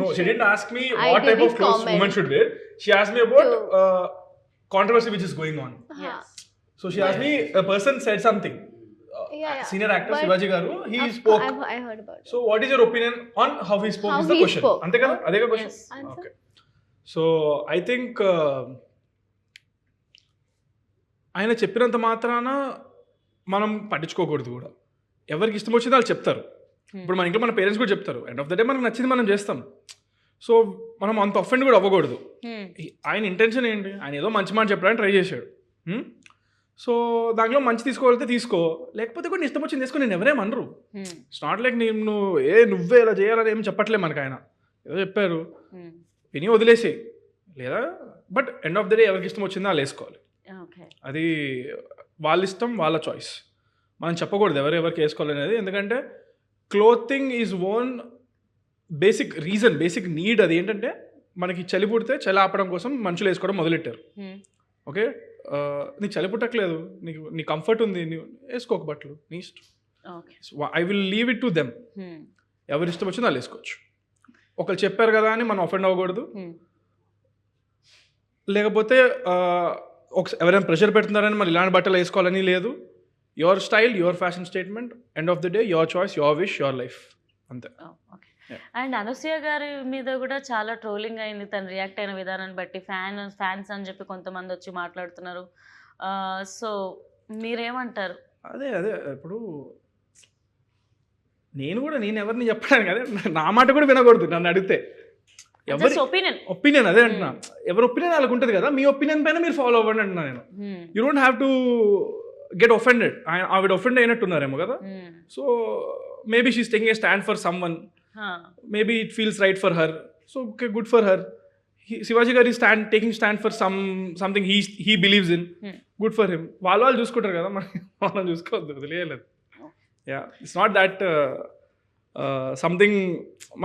No, she should didn't ask me what type ideally of clothes comment. women should wear. She asked me about controversy which is going on. Yes. So she asked me, a person said something. Yeah. Senior actor But Shivaji Garu, he Of spoke. course, I heard about it. So what is your opinion on how he spoke How is the he question. spoke. Ante kada? Ade ka question? Yes. Answer? Okay. So I think ఆయన చెప్పినంత మాత్రాన మనం పట్టించుకోకూడదు కూడా. ఎవరికి ఇష్టం వచ్చిందో వాళ్ళు చెప్తారు. ఇప్పుడు మన ఇంట్లో మన పేరెంట్స్ కూడా చెప్తారు. ఎండ్ ఆఫ్ ద డే మనకు నచ్చింది మనం చేస్తాం. సో మనం అంత అఫెండ్ కూడా అవ్వకూడదు. ఆయన ఇంటెన్షన్ ఏంటి? ఆయన ఏదో మంచి మాట చెప్పడానికి ట్రై చేశాడు. సో దాంట్లో మంచి తీసుకోగలిగితే తీసుకో, లేకపోతే కూడా ఇష్టం వచ్చింది తీసుకో. నేను ఎవరేమనరు. ఇట్స్ నాట్ లైక్ నువ్వే ఇలా చేయాలని ఏం చెప్పట్లే మనకు. ఆయన ఏదో చెప్పారు, విని వదిలేసి లేదా. But end of the day ఎవరికి ఇష్టం వచ్చిందో వాళ్ళు వేసుకోవాలి. అది వాళ్ళ ఇష్టం, వాళ్ళ చాయిస్. మనం చెప్పకూడదు ఎవరికి వేసుకోవాలి అనేది. ఎందుకంటే clothing is own basic reason, basic need. అది ఏంటంటే మనకి చలి పుడితే చలి ఆపడం కోసం మనుషులు వేసుకోవడం మొదలెట్టారు. ఓకే, నీకు చలి పుట్టట్లేదు, నీ కంఫర్ట్ ఉంది, నీవు వేసుకోక బట్టలు నీ ఇష్టం. I will leave it to them. ఎవరి ఇష్టం వచ్చిందో వాళ్ళు వేసుకోవచ్చు. ఒకళ్ళు చెప్పారు కదా అని మనం అఫెండ్ అవ్వకూడదు. లేకపోతే ఎవరైనా ప్రెషర్ పెడుతున్నారని మరి ఇలాంటి బట్టలు వేసుకోవాలని లేదు. Your style, your fashion statement, end of the day your choice, your wish, your life, అంతే. అండ్ అనసూయ గారి మీద కూడా చాలా ట్రోలింగ్ అయింది తను రియాక్ట్ అయిన విధానాన్ని బట్టి. ఫ్యాన్స్ అని చెప్పి కొంతమంది వచ్చి మాట్లాడుతున్నారు. సో మీరేమంటారు? అదే ఇప్పుడు నేను ఎవరిని చెప్పడానికి, అదే నా మాట కూడా వినకూడదు నన్ను అడిగితే. ఎవరి ఒపీనియన్ అదే అంటున్నా. ఎవరి ఒపీనియన్ వాళ్ళకు ఉంటుంది కదా. మీ ఒపీనియన్ పైన మీరు ఫాలో అవ్వండి అంటున్నా నేను. You don't have to get offended. ఆవిడ ఒఫెండ్ అయినట్టున్నారేమో కదా. So maybe she is taking a stand for someone. Maybe it feels right for her. So okay, good for her. Shivaji గారు taking stand for something he believes in. Good for him. వాళ్ళు చూసుకుంటారు కదా, మనం చూసుకోవద్దు, వదిలేయలేదు. Yeah, it's not that something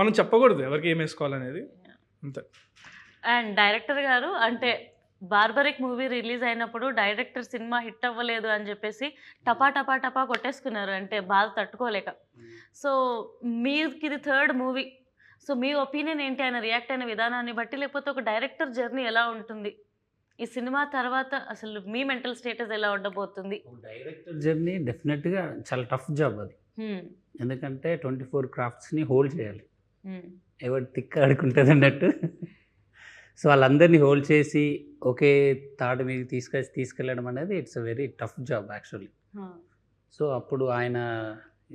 మనం చెప్పకూడదు ఎవరికి ఏం వేసుకోవాలనేది, అంతే. అండ్ డైరెక్టర్ గారు అంటే బార్బరిక్ మూవీ రిలీజ్ అయినప్పుడు డైరెక్టర్ సినిమా హిట్ అవ్వలేదు అని చెప్పేసి టపా కొట్టేసుకున్నారు, అంటే బాధ తట్టుకోలేక. సో మీకు ఇది థర్డ్ మూవీ, సో మీ ఒపీనియన్ ఏంటి, ఆయన రియాక్ట్ అయిన విధానాన్ని బట్టి, లేకపోతే ఒక డైరెక్టర్ జర్నీ ఎలా ఉంటుంది ఈ సినిమా తర్వాత, అసలు మీ మెంటల్ స్టేటస్ ఎలా ఉండబోతుంది? డైరెక్టర్ జర్నీ డెఫినెట్గా చాలా టఫ్ జాబ్ అది. ఎందుకంటే 24 క్రాఫ్ట్స్ని హోల్డ్ చేయాలి, ఎవరు తిక్క ఆడుకుంటుంది అన్నట్టు. సో వాళ్ళందరినీ హోల్డ్ చేసి ఒకే తాడు మీద తీసుకెళ్ళడం అనేది it's a very tough job actually. So అప్పుడు ఆయన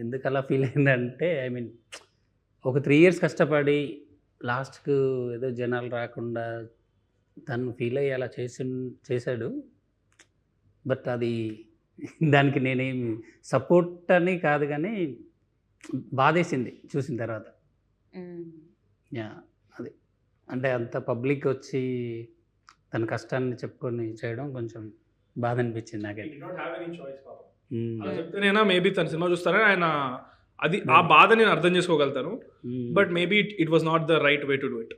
ఎందుకు అలా ఫీల్ అయిందంటే, ఐ మీన్ ఒక 3 years కష్టపడి లాస్ట్కు ఏదో జనాలు రాకుండా తను ఫీల్ అయ్యి అలా చేశాడు. బట్ అది దానికి నేనేమి సపోర్ట్ అని కాదు, కానీ బాధేసింది చూసిన తర్వాత. యా, అది అంటే అంత పబ్లిక్ వచ్చి తన కష్టాన్ని చెప్పుకొని చేయడం కొంచెం బాధ అనిపించింది నాకైతే. అలా చెప్తేనేనా మేబీ తన సినిమా చూస్తారని ఆయన, అది ఆ బాధ నేను అర్థం చేసుకోగలుగుతాను. But maybe it was not the right way to do it.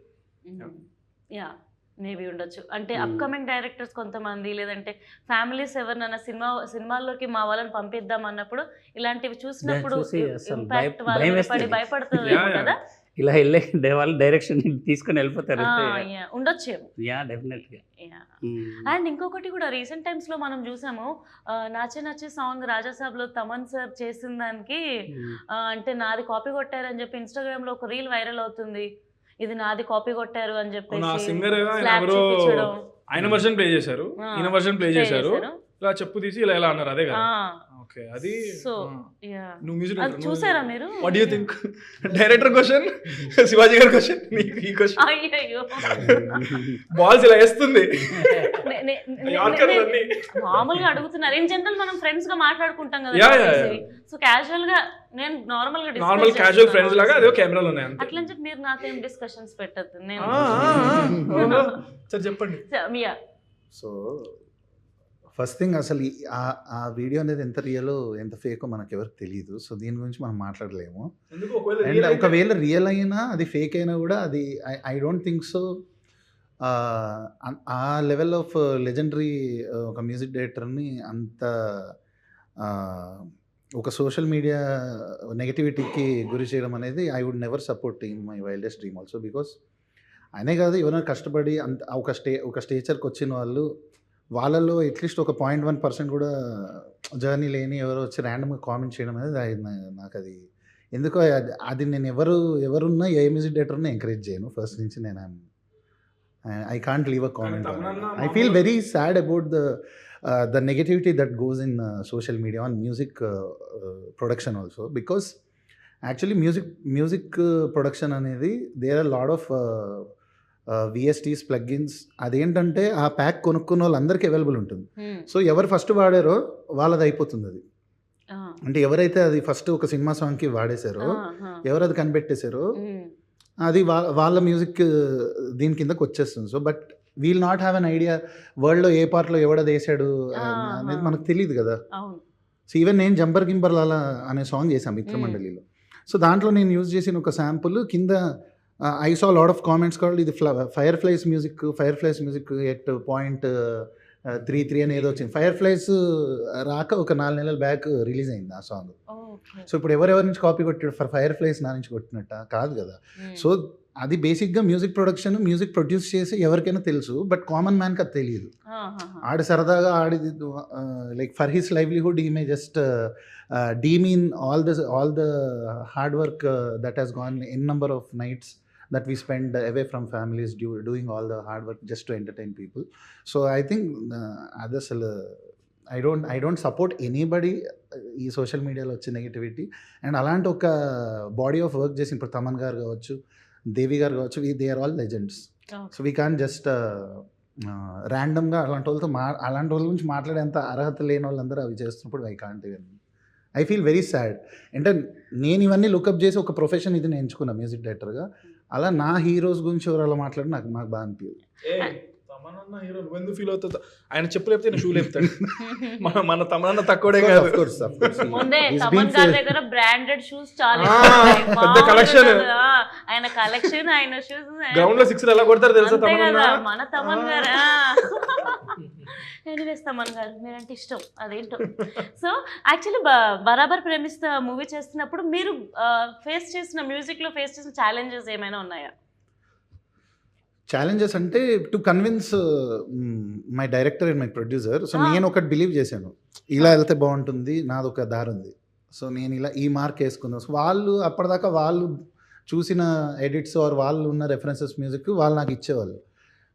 Yeah, maybe ఉండొచ్చు. అంటే అప్కమింగ్ డైరెక్టర్స్ కొంతమంది, లేదంటే ఫ్యామిలీస్ ఎవరినైనా సినిమాల్లోకి మా వాళ్ళని పంపిద్దాం అన్నప్పుడు ఇలాంటివి చూసినప్పుడు ఇంపాక్ట్ వాళ్ళు పడి భయపడుతుంది కదా, ఇలా వాళ్ళు డైరెక్షన్ తీసుకొని వెళ్ళిపోతారు. ఉండొచ్చు. యా, డెఫినెట్గా. అండ్ ఇంకొకటి కూడా రీసెంట్ టైమ్స్ లో మనం చూసాము, నచ్చే నచ్చే సాంగ్ రాజాసాబ్లో తమన్ సార్ చేసిన దానికి అంటే నాది కాపీ కొట్టారని చెప్పి ఇన్స్టాగ్రామ్ లో ఒక రీల్ వైరల్ అవుతుంది, ఇది నాది కాపీ కొట్టారు అని చెప్పేసి ఆయన వర్షన్ ప్లే చేశారు, ఈయన వర్షన్ ప్లే చేశారు, ఇలా చెప్పు తీసి ఇలా ఎలా అన్నారు, అదే కదా. ఓకే, అది సో నువ్వు మ్యూజిక్ చూసారా మీరు? What do you think? Director question, Shivaji గారి క్వశ్చన్, నీకు ఈ క్వశ్చన్. అయ్యో, బాల్స్ ఇలా వేస్తుంది. మామూలుగా అడుగుతున్నారు. ఇన్ జనరల్ మనం ఫ్రెండ్స్ గా మాట్లాడుకుంటాం కదా, సో క్యాజువల్ గా నేను నార్మల్ క్యాజువల్ ఫ్రెండ్స్ లాగా అదే కెమెరాలో ఉన్నాయి అంతే. అట్లా చెప్పి మీరు నాతో ఏం డిస్కషన్స్ పెట్టద్దు. నేను సరే చెప్పండి. సో ఫస్ట్ థింగ్, అసలు ఆ వీడియో అనేది ఎంత రియలో ఎంత ఫేకో మనకు ఎవరికి తెలియదు. సో దీని గురించి మనం మాట్లాడలేము. అండ్ ఒకవేళ రియల్ అయినా అది ఫేక్ అయినా కూడా అది ఐ డోంట్ థింక్ సో. ఆ లెవెల్ ఆఫ్ లెజెండరీ ఒక మ్యూజిక్ డైరెక్టర్ని అంత ఒక సోషల్ మీడియా నెగటివిటీకి గురి చేయడం అనేది I would never support in my wildest dream also. Because ఆయనే కాదు, ఎవరైనా కష్టపడి అంత ఒక స్టేచర్కి వచ్చిన వాళ్ళు, వాళ్ళలో అట్లీస్ట్ ఒక 0.1% కూడా జర్నీ లేని ఎవరో వచ్చి ర్యాండమ్గా కామెంట్ చేయడం అనేది నాకు అది ఎందుకో అది నేను ఎవరున్నా ఏ మ్యూజిక్ డైరెక్టర్ని ఎంకరేజ్ చేయను ఫస్ట్ నుంచి. నేను I can't leave a comment. I feel very sad about the negativity that goes in social media on music production also. Because actually music production అనేది there are lot of VSTs, plugins. అదేంటంటే ఆ pack కొనుక్కున్న వాళ్ళందరికీ available ఉంటుంది. So ఎవరు first వాడారో వాళ్ళది అయిపోతుంది. అది అంటే ఎవరైతే అది ఫస్ట్ ఒక సినిమా సాంగ్కి వాడేశారో, ఎవరు అది కనిపెట్టేశారో, అది వాళ్ళ మ్యూజిక్ దీని కిందకి వచ్చేస్తుంది. So but we'll not have an idea వరల్డ్లో ఏ పార్ట్లో ఎవడది వేసాడు అనేది మనకు తెలియదు కదా. సో ఈవెన్ నేను జంబర్ గింబర్ లాలా అనే సాంగ్ చేశాను మిత్రమండలిలో. సో దాంట్లో నేను యూజ్ చేసిన ఒక శాంపుల్ కింద I saw a lot of comments called ఇది Fireflies music at 0.33 అని ఏదో వచ్చింది. Fireflies రాక ఒక 4 నెలల బ్యాక్ రిలీజ్ అయింది ఆ సాంగ్. సో ఇప్పుడు ఎవరెవరి నుంచి కాపీ కొట్టాడు? Fireflies నా నుంచి కొట్టినట్ట కాదు కదా. సో అది బేసిక్గా మ్యూజిక్ ప్రొడ్యూస్ చేసి ఎవరికైనా తెలుసు, బట్ కామన్ మ్యాన్కి అది తెలియదు. ఆడి సరదాగా ఆడిది like for his livelihood he may just demean all the hard work that has gone n number of nights that we spend away from families doing all the hard work just to entertain people. So I think others I don't support anybody ఈ social మీడియాలో వచ్చే negativity. And అలాంటి ఒక body of work చేసి ఇప్పుడు తమన్ గారు కావచ్చు, దేవి గారు కావచ్చు, they are all legends. So we can't just ర్యాండమ్గా అలాంటి వాళ్ళ గురించి మాట్లాడేంత అర్హత లేని వాళ్ళందరూ అవి చేస్తున్నప్పుడు I can't even. I feel very sad. అంటే నేను ఇవన్నీ లుకప్ చేసి ఒక ప్రొఫెషన్ ఇది నేను ఎంచుకున్నా మ్యూజిక్ డైరెక్టర్గా. అలా నా హీరోస్ గురించి ఎవరు అలా మాట్లాడి నాకు బాగా అనిపించదు. ఎందుకు ఫీల్ అవుతుంది? ఆయన చెప్పు లేపితే నేను షూ లేపుతాడు. మన తమన్నా తక్కువడే కాదు. ముందే తమన్ గారి దగ్గర బ్రాండెడ్ షూస్ చాలా పెద్ద కలెక్షన్. ఆయన కలెక్షన్, ఆయన షూస్ గ్రౌండ్ లో 6 ఎలా కొడతారు తెలుసా తమన్నా? మన తమన్ గారు. ఎనీవేస్ తమన్ గారు మీరంటే ఇష్టం అదేంటో. సో యాక్చువల్లీ బరాబర్ ప్రేమిస్తా మూవీ చేస్తున్నప్పుడు మీరు ఫేస్ చేసిన మ్యూజిక్లో ఫేస్ చేసిన ఛాలెంజెస్ ఏమైనా ఉన్నాయా? ఛాలెంజెస్ అంటే to convince my director and my producer. So నేను ఒకటి బిలీవ్ చేశాను, ఇలా వెళ్తే బాగుంటుంది, నాది ఒక దారి ఉంది, సో నేను ఇలా ఈ మార్క్ వేసుకుందాం. సో వాళ్ళు అప్పటిదాకా వాళ్ళు చూసిన ఎడిట్స్ ఆర్ వాళ్ళు ఉన్న రెఫరెన్సెస్ మ్యూజిక్ వాళ్ళు నాకు ఇచ్చేవాళ్ళు.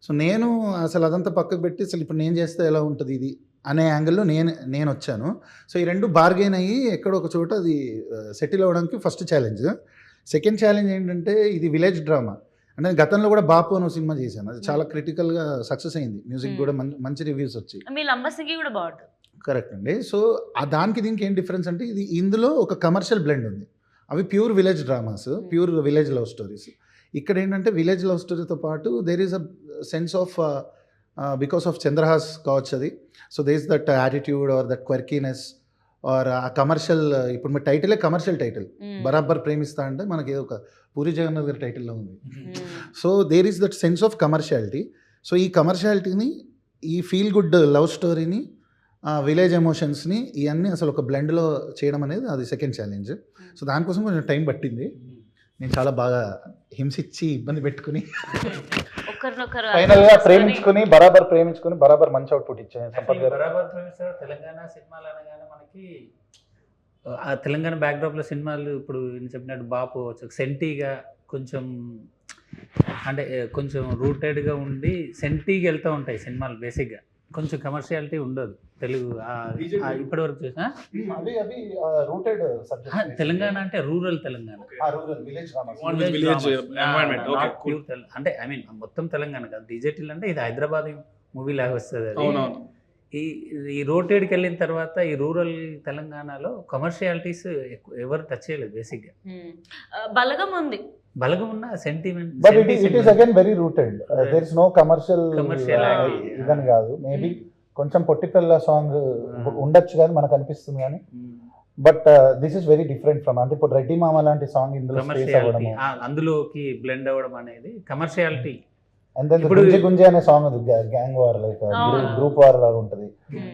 సో నేను అసలు అదంతా పక్కకు పెట్టి అసలు ఇప్పుడు నేను చేస్తే ఎలా ఉంటుంది ఇది అనే యాంగిల్లో నేను వచ్చాను. సో ఈ రెండు బార్గెన్ అయ్యి ఎక్కడో ఒక చోట అది సెటిల్ అవ్వడానికి ఫస్ట్ ఛాలెంజ్. సెకండ్ ఛాలెంజ్ ఏంటంటే ఇది విలేజ్ డ్రామా. అంటే గతంలో కూడా బాపు అని సినిమా చేశాను, అది చాలా క్రిటికల్గా సక్సెస్ అయింది, మ్యూజిక్ కూడా మంచి రివ్యూస్ వచ్చాయి. మీ లంబసింగి కూడా బాగుంటుంది. కరెక్ట్ అండి. సో దానికి దీనికి ఏం డిఫరెన్స్ అంటే ఇది ఇందులో ఒక కమర్షియల్ బ్లెండ్ ఉంది, అవి pure village dramas, pure village love stories. ఇక్కడ ఏంటంటే విలేజ్ లవ్ స్టోరీతో పాటు there is a sense of because of Chandrahas కావచ్చు అది. So there is that attitude or that quirkiness or a commercial. ఇప్పుడు మీ టైటిలే కమర్షియల్ టైటిల్, బరాబర్ ప్రేమిస్తా అంటే మనకి ఏదో ఒక పూరి జగన్నాథ్ గారి టైటిల్లో ఉంది. So there is that sense of commerciality. So ఈ కమర్షియాలిటీని, ఈ ఫీల్ గుడ్ లవ్ స్టోరీని, విలేజ్ ఎమోషన్స్ని ఇవన్నీ అసలు ఒక బ్లెండ్లో చేయడం అనేది అది సెకండ్ ఛాలెంజ్. సో దానికోసం కొంచెం టైం పట్టింది. నేను చాలా బాగా హింసించి ఇబ్బంది పెట్టుకుని ఫైనల్గా ప్రేమించుకుని బరాబర్ మంచి అవుట్పుట్ ఇచ్చాను. సంపత్ గారు బరాబర్ ప్రేమిస్తారు. తెలంగాణ సినిమాలు అనగానే మనకి ఆ తెలంగాణ బ్యాక్డ్రాప్లో సినిమాలు ఇప్పుడు నేను చెప్పినట్టు బాపు సెంటీగా కొంచెం అంటే కొంచెం రూటెడ్గా ఉండి సెంటీగా వెళ్తూ ఉంటాయి సినిమాలు. బేసిక్గా కొంచెం కమర్షియాలిటీ ఉండదు తెలుగు ఇప్పటి వరకు చూసిన. తెలంగాణ అంటే రూరల్ తెలంగాణ, అంటే ఐ మీన్ మొత్తం తెలంగాణ కాదు. డిజిటల్ అంటే ఇది హైదరాబాద్ మూవీ లాగా వస్తుంది అది. ఈ రోటెడ్కి వెళ్ళిన తర్వాత ఈ రూరల్ తెలంగాణలో కమర్షియాలిటీస్ ఎవరు టచ్ చేయలేదు బేసిక్గా. బలగం ఉంది, బలగం ఉన్న sentiment, but it is again very rooted. There is no commercial ఇదని కాదు. మేబీ కొంచెం పొట్టిపిల్ల సాంగ్ ఉండొచ్చు కానీ మనకు అనిపిస్తుంది కానీ, but this is very different from, అంటే ఇప్పుడు రెడ్డి మామ లాంటి సాంగ్ ఇందులో అందులోకి బ్లెండ్ అవ్వడం అనేది కమర్షియాలిటీ. అండ్ దెన్ గుంజే గుంజే అనే సాంగ్ ఉంది, gang war like group war లాగా ఉంటుంది.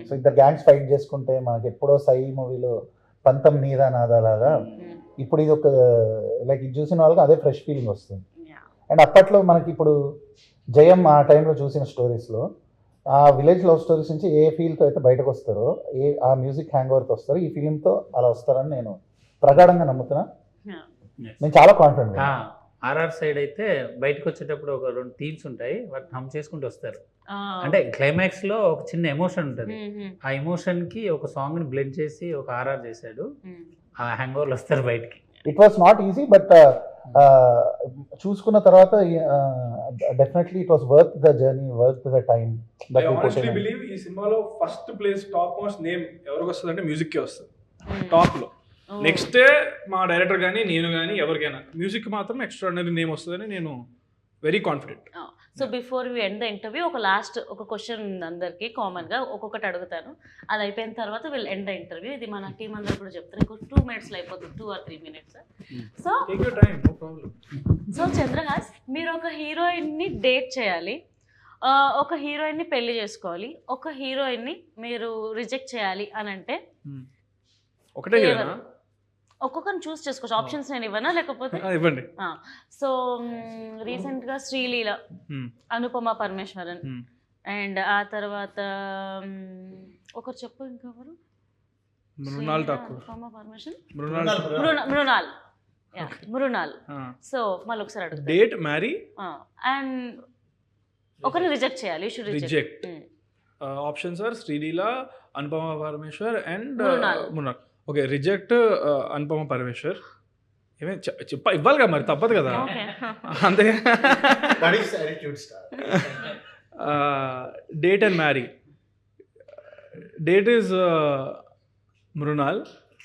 సో ఇద్దరు గ్యాంగ్స్ ఫైట్ చేసుకుంటే మనకి ఎప్పుడో సై మూవీలో పంతం నీదా నాదా లాగా ఇప్పుడు ఇది ఒక లైక్ ఇది చూసిన వాళ్ళకి అదే ఫ్రెష్ ఫీలింగ్ వస్తుంది. అండ్ అప్పట్లో మనకి ఇప్పుడు జయం ఆ టైంలో చూసిన స్టోరీస్లో ఆ విలేజ్ లవ్ స్టోరీస్ నుంచి ఏ ఫీల్తో అయితే బయటకు వస్తారో, ఆ మ్యూజిక్ హ్యాంగ్ ఓవర్తో వస్తారో, ఈ ఫీలింగ్తో అలా వస్తారని నేను ప్రగాఢంగా నమ్ముతున్నా. నేను చాలా కాన్ఫిడెంట్. ఆర్ఆర్ సైడ్ అయితే బయటకు వచ్చేటప్పుడు ఒక 2 థీమ్స్ ఉంటాయి, వాటిని హమ్ చేసుకుంటూ వస్తారు. అంటే క్లైమాక్స్ లో ఒక చిన్న ఎమోషన్ ఉంటుంది, ఆ ఎమోషన్ కి ఒక సాంగ్ ని బ్లెండ్ చేసి ఒక ఆర్ఆర్ చేశాడు, ఆ హ్యాంగ్ ఓవర్లు వస్తారు బయటికి. It was not easy, but చూసుకున్న తర్వాత definitely it was worth the journey, worth the time. I honestly believe ఈ సినిమాలో first place top most name ఎవరికి వస్తుంది అంటే మ్యూజిక్ కే వస్తుంది టాప్ లో. నెక్స్ట్ మా డైరెక్టర్ కానీ నేను కానీ ఎవరికైనా మ్యూజిక్ మాత్రం ఎక్స్ట్రాడినరీ నేమ్ వస్తుందని నేను very confident. So before we end the interview ఒక క్వశ్చన్ ఉంది అందరికి కామన్గా, ఒక్కొక్కటి అడుగుతాను, అది అయిపోయిన తర్వాత వీళ్ళు ఎండ్ ద ఇంటర్వ్యూ. ఇది మన టీం అందరు కూడా చెప్తారు, ఇంకో 2 minutes అయిపోతుంది, 2 or 3 minutes. సో చంద్రహాస్, మీరు ఒక హీరోయిన్ని డేట్ చేయాలి, ఒక హీరోయిన్ని పెళ్లి చేసుకోవాలి, ఒక హీరోయిన్ని మీరు రిజెక్ట్ చేయాలి అని అంటే ఒకటే హీరోనా? ఒక్కొక్కరిని చూస్ చేసుకోవచ్చు, ఆప్షన్స్ నేను ఇవ్వనా లేకపోతే ఇవ్వండి. సో రీసెంట్గా శ్రీలీల, అనుపమ పరమేశ్వరన్, అండ్ ఆ తర్వాత ఒకరు చెప్పు ఇంకెవరు, మృణాల్ ఠాకూర్, అనుపమ పరమేశ్వరన్, మృణాల్. సో మళ్ళీ ఒకసారి అడుగుతా, డేట్ మ్యారీ అండ్ ఒకరిని రిజెక్ట్ చేయాలి, reject. Options are Sreeleela, Anupama Parameshwar and Mrunal. Okay, reject Anupama Parameshwar. ఏమే ఇవ్వాలి కదా మరి, తప్పదు కదా అంతే. Date and marry. Date is Mrunal,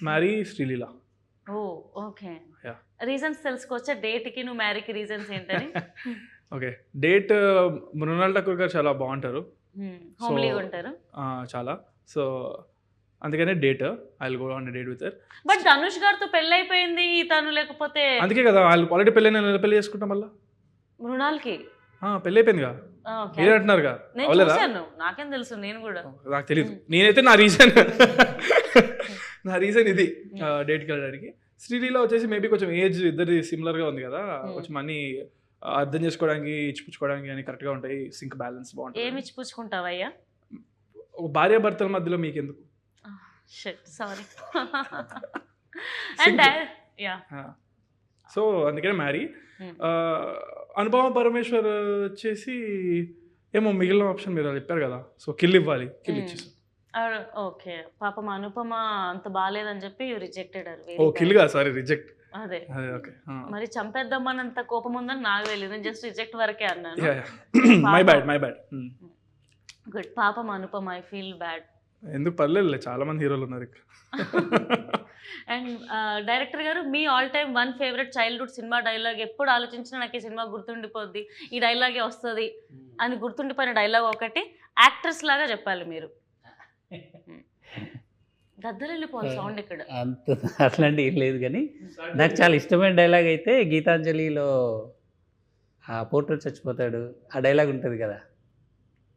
marry Sreeleela. Oh okay, reasons తెలుసుకోవచ్చా డేట్కి నువ్వు మ్యారీకి రీజన్స్ ఏంటని? ఓకే, డేట్ మృణాల్ ఠాకూర్ గారు చాలా బాగుంటారు, హోమ్లీగా ఉంటారు చాలా. సో అందుకనే date, I will go on date with her. But Dhanush గారితో పెళ్ళి అయిపోయింది తను, లేకపోతే అందుకే కదా వాళ్ళు ఆల్రెడీ పెళ్ళి చేసుకుంటాం. మళ్ళీ మృణాల్కి పెళ్ళి అయిపోయిందిగా. Okay. మీరే అంటున్నారుగా నేను అవలేదా చూశాను, నాకేం తెలుసు, నేను కూడా. నాకు తెలియదు. నేనైతే నా రీజన్ ఇది డేట్కి వెళ్ళడానికి. శ్రీలీల వచ్చేసి మేబీ కొంచెం ఏజ్ ఇద్దరి సిమిలర్గా ఉంది కదా, కొంచెం అన్ని అర్థం చేసుకోవడానికి ఇచ్చిపుచ్చుకోవడానికి అని కరెక్ట్గా ఉంటాయి, సింక్ బ్యాలెన్స్ బాగుంటుంది. ఏమి ఇచ్చిపుచ్చుకుంటావయ్యా? భార్య భర్తల మధ్యలో మీకు ఎందుకు? సారీ. అండ్ యా, సో అందుకనే మ్యారీ. అనుపమ పరమేశ్వర్ వచ్చేసి ఏమో మిగిలిన ఆప్షన్ మీరు చెప్పారు కదా, సో కిల్ ఇవ్వాలి, కిల్ ఇచ్చేసాం. ఓకే, పాపం అనుపమ అంత బాగాలేదని చెప్పి రిజెక్టెడ్. ఓ కిల్గా, సారీ రిజెక్ట్. అదే ఓకే. మరి చంపేద్దామన్నంత కోపం ఉందని నాకు తెలియదు, నేను జస్ట్ రిజెక్ట్ వరకే అన్నాను. My bad. గుడ్. పాపం అనుపమ, ఐ ఫీల్ బ్యాడ్. ఎందుకు పర్లేదు, చాలా మంది హీరోలు ఉన్నారు ఇక్కడ. అండ్ డైరెక్టర్ గారు, మీ all time one favourite childhood cinema dialogue, ఎప్పుడు ఆలోచించినా నాకు ఈ సినిమా గుర్తుండిపోద్ది, ఈ డైలాగే వస్తుంది అని గుర్తుండిపోయిన డైలాగ్ ఒకటి యాక్టర్స్ లాగా చెప్పాలి మీరు. దద్దరెళ్ళిపోవాలి సౌండ్ ఇక్కడ. అంత అట్లాంటి ఏం లేదు, కానీ నాకు చాలా ఇష్టమైన డైలాగ్ అయితే గీతాంజలిలో ఆ పోర్ట్రేట్ చచ్చిపోతాడు, ఆ డైలాగ్ ఉంటుంది కదా,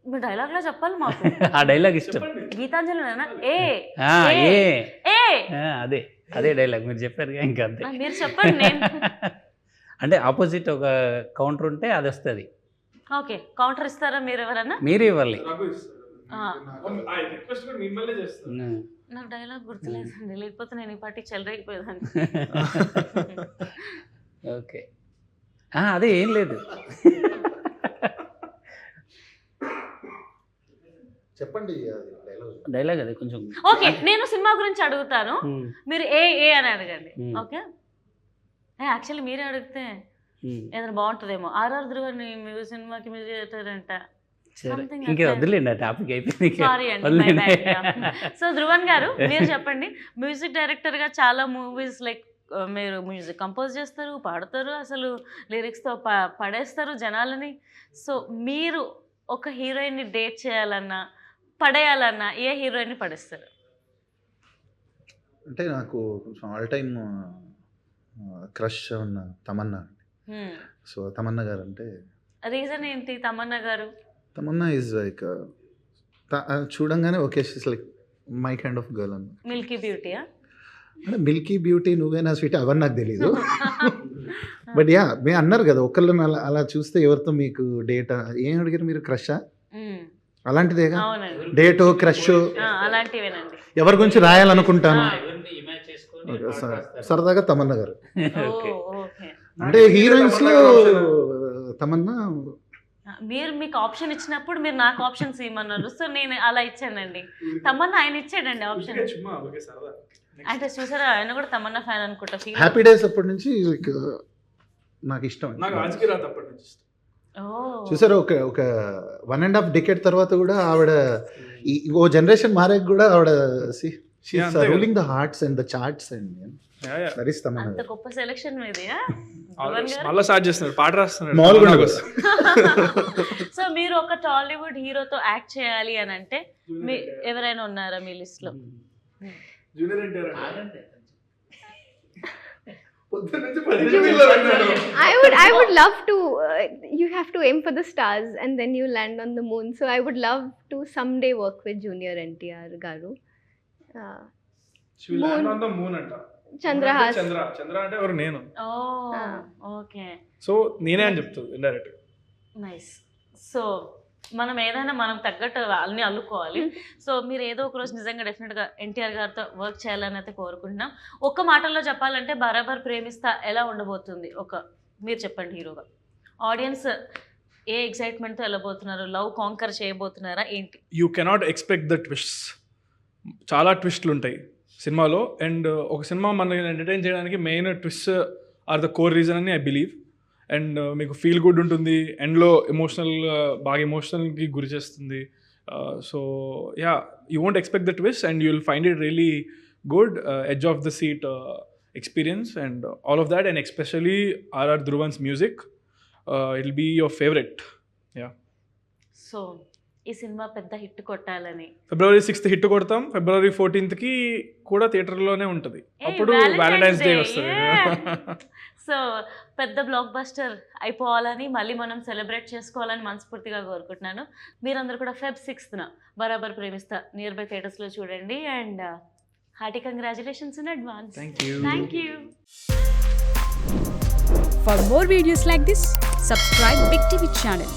మీరు డైలాగ్ లా చెప్పాలి మాకు. ఆ డైలాగ్ ఇష్టం. గీతాంజలి అదే డైలాగ్ మీరు చెప్పారు ఇంకా, అంతే. మీరు చెప్పండి, నేను అంటే ఆపోజిట్ ఒక కౌంటర్ ఉంటే అది వస్తుంది. ఓకే, కౌంటర్ ఇస్తారా మీరు ఎవరన్నా? మీరు ఇవ్వాలి. నాకు డైలాగ్ గుర్తులేదండి, లేకపోతే నేను ఈ పార్టీ చెల్లరైపోయేదాన్ని. ఓకే, అదే ఏం లేదు. చెప్పండి డైలాగ్ అదే కొంచెం. ఓకే, నేను సినిమా గురించి అడుగుతాను, మీరు ఏ అని అడగండి. ఓకే, యాక్చువల్లీ మీరే అడిగితే ఏదైనా బాగుంటుందేమో. ఆర్ఆర్ ధ్రువన్ సినిమాకి మ్యూజిక్ చేస్తారంట. ఇంకా వదిలేండి, ఆ టాపిక్ అయిపోయింది. సారీ అండి. సో ధ్రువన్ గారు, మీరు చెప్పండి, మ్యూజిక్ డైరెక్టర్ గా చాలా మూవీస్ లైక్ మీరు మ్యూజిక్ కంపోజ్ చేస్తారు, పాడతారు, అసలు లిరిక్స్తో పడేస్తారు జనాలని. సో మీరు ఒక హీరోయిన్ని డేట్ చేయాలన్నా పడేయాలన్నా ఏ హీరోయిన్ని పడేస్తారు? అంటే నాకు కొంచెం ఆల్ టైమ్ క్రష్ ఉన్న తమన్నా. సో తమన్నా గారు అంటే రీజన్ ఏంటి? తమన్నా గారు, తమన్నా ఈజ్ లైక్ చూడంగానే okay, she's like my kind of girl అన్న. మిల్కీ బ్యూటీయా? అంటే మిల్కీ బ్యూటీ, నువ్వేనా స్వీట్, అవన్నీ నాకు తెలీదు. బట్ యా, మీరు అన్నారు కదా ఒకళ్ళని అలా చూస్తే ఎవరితో మీకు డేటా ఏం అడిగారు మీరు? క్రషా? అలాంటిదేగా, డేటో క్రష్ అలాంటివేనండి. ఎవరి గురించి రాయాలనుకుంటాను సరదాగా తమన్నా గారు. అంటే హీరోయిన్స్ లో తమన్నా. మీరు మీకు ఆప్షన్ ఇచ్చినప్పుడు మీరు నాకు ఆప్షన్స్ ఇవ్వమన్నారు, సో నేను అలా ఇచ్చానండి. తమన్నా ఆయన ఇచ్చాడండి ఆప్షన్. అంటే చూసారా, ఆయన కూడా తమన్నా ఫ్యాన్ అనుకుంటా. హ్యాపీ డేస్ అప్పటి నుంచి నాకు ఇష్టం. చూసారా, ఒక 1.5 decade తర్వాత కూడా ఆవిడ ఓ జనరేషన్ మారాక కూడా ఆవిడ ruling the hearts and the charts and అంత గొప్ప సెలక్షన్ మీదియా? సో మీరు ఒక టాలీవుడ్ హీరోతో యాక్ట్ చేయాలి అని అంటే ఎవరైనా ఉన్నారా మీ లిస్ట్ లో? I would love to. You have to aim for the stars and then you land on the moon. So I would love to someday work with Junior NTR garu. She will land on the moon anta. Chandrahas. Chandra అంటే ఎవరు? నేను. Okay, so నేనే అని చెప్తాను indirect. Nice. So మనం ఏదైనా మనం తగ్గట్టు అన్నీ అల్లుకోవాలి. సో మీరు ఏదో ఒక రోజు నిజంగా డెఫినెట్గా ఎన్టీఆర్ గారితో వర్క్ చేయాలని అయితే కోరుకుంటున్నాం. ఒక్క మాటల్లో చెప్పాలంటే బరాబర్ ప్రేమిస్తా ఎలా ఉండబోతుంది? మీరు చెప్పండి హీరోగా. ఆడియన్స్ ఏ ఎక్సైట్మెంట్తో వెళ్ళబోతున్నారు? లవ్ కాంకర్ చేయబోతున్నారా ఏంటి? You cannot expect the twists. చాలా ట్విస్ట్లు ఉంటాయి సినిమాలో. అండ్ ఒక సినిమా మనల్ని ఎంటర్టైన్ చేయడానికి main twist are the core reason అని ఐ బిలీవ్. అండ్ మీకు ఫీల్ గుడ్ ఉంటుంది, ఎండ్లో బాగా ఎమోషనల్కి గురి చేస్తుంది. So yeah, you won't expect the twist and you will find it really good, edge of the seat experience and all of that, and especially R.R. Dhruvan's music, it'll be your favorite. Yeah. So ఈ cinema పెద్ద hit కొట్టాలని. February 6th hit కొడతాం, February 14th కూడా థియేటర్లోనే ఉంటుంది. అప్పుడు Valentine's day వస్తుంది. So పెద్ద block buster అయిపోవాలని, మళ్ళీ మనం సెలబ్రేట్ చేసుకోవాలని మనస్ఫూర్తిగా కోరుకుంటున్నాను. మీరందరూ కూడా Feb 6th బరాబర్ ప్రేమిస్తా నియర్ బై థియేటర్స్లో చూడండి. And hearty congratulations in advance. Thank you. For more videos like this, subscribe Big TV channel.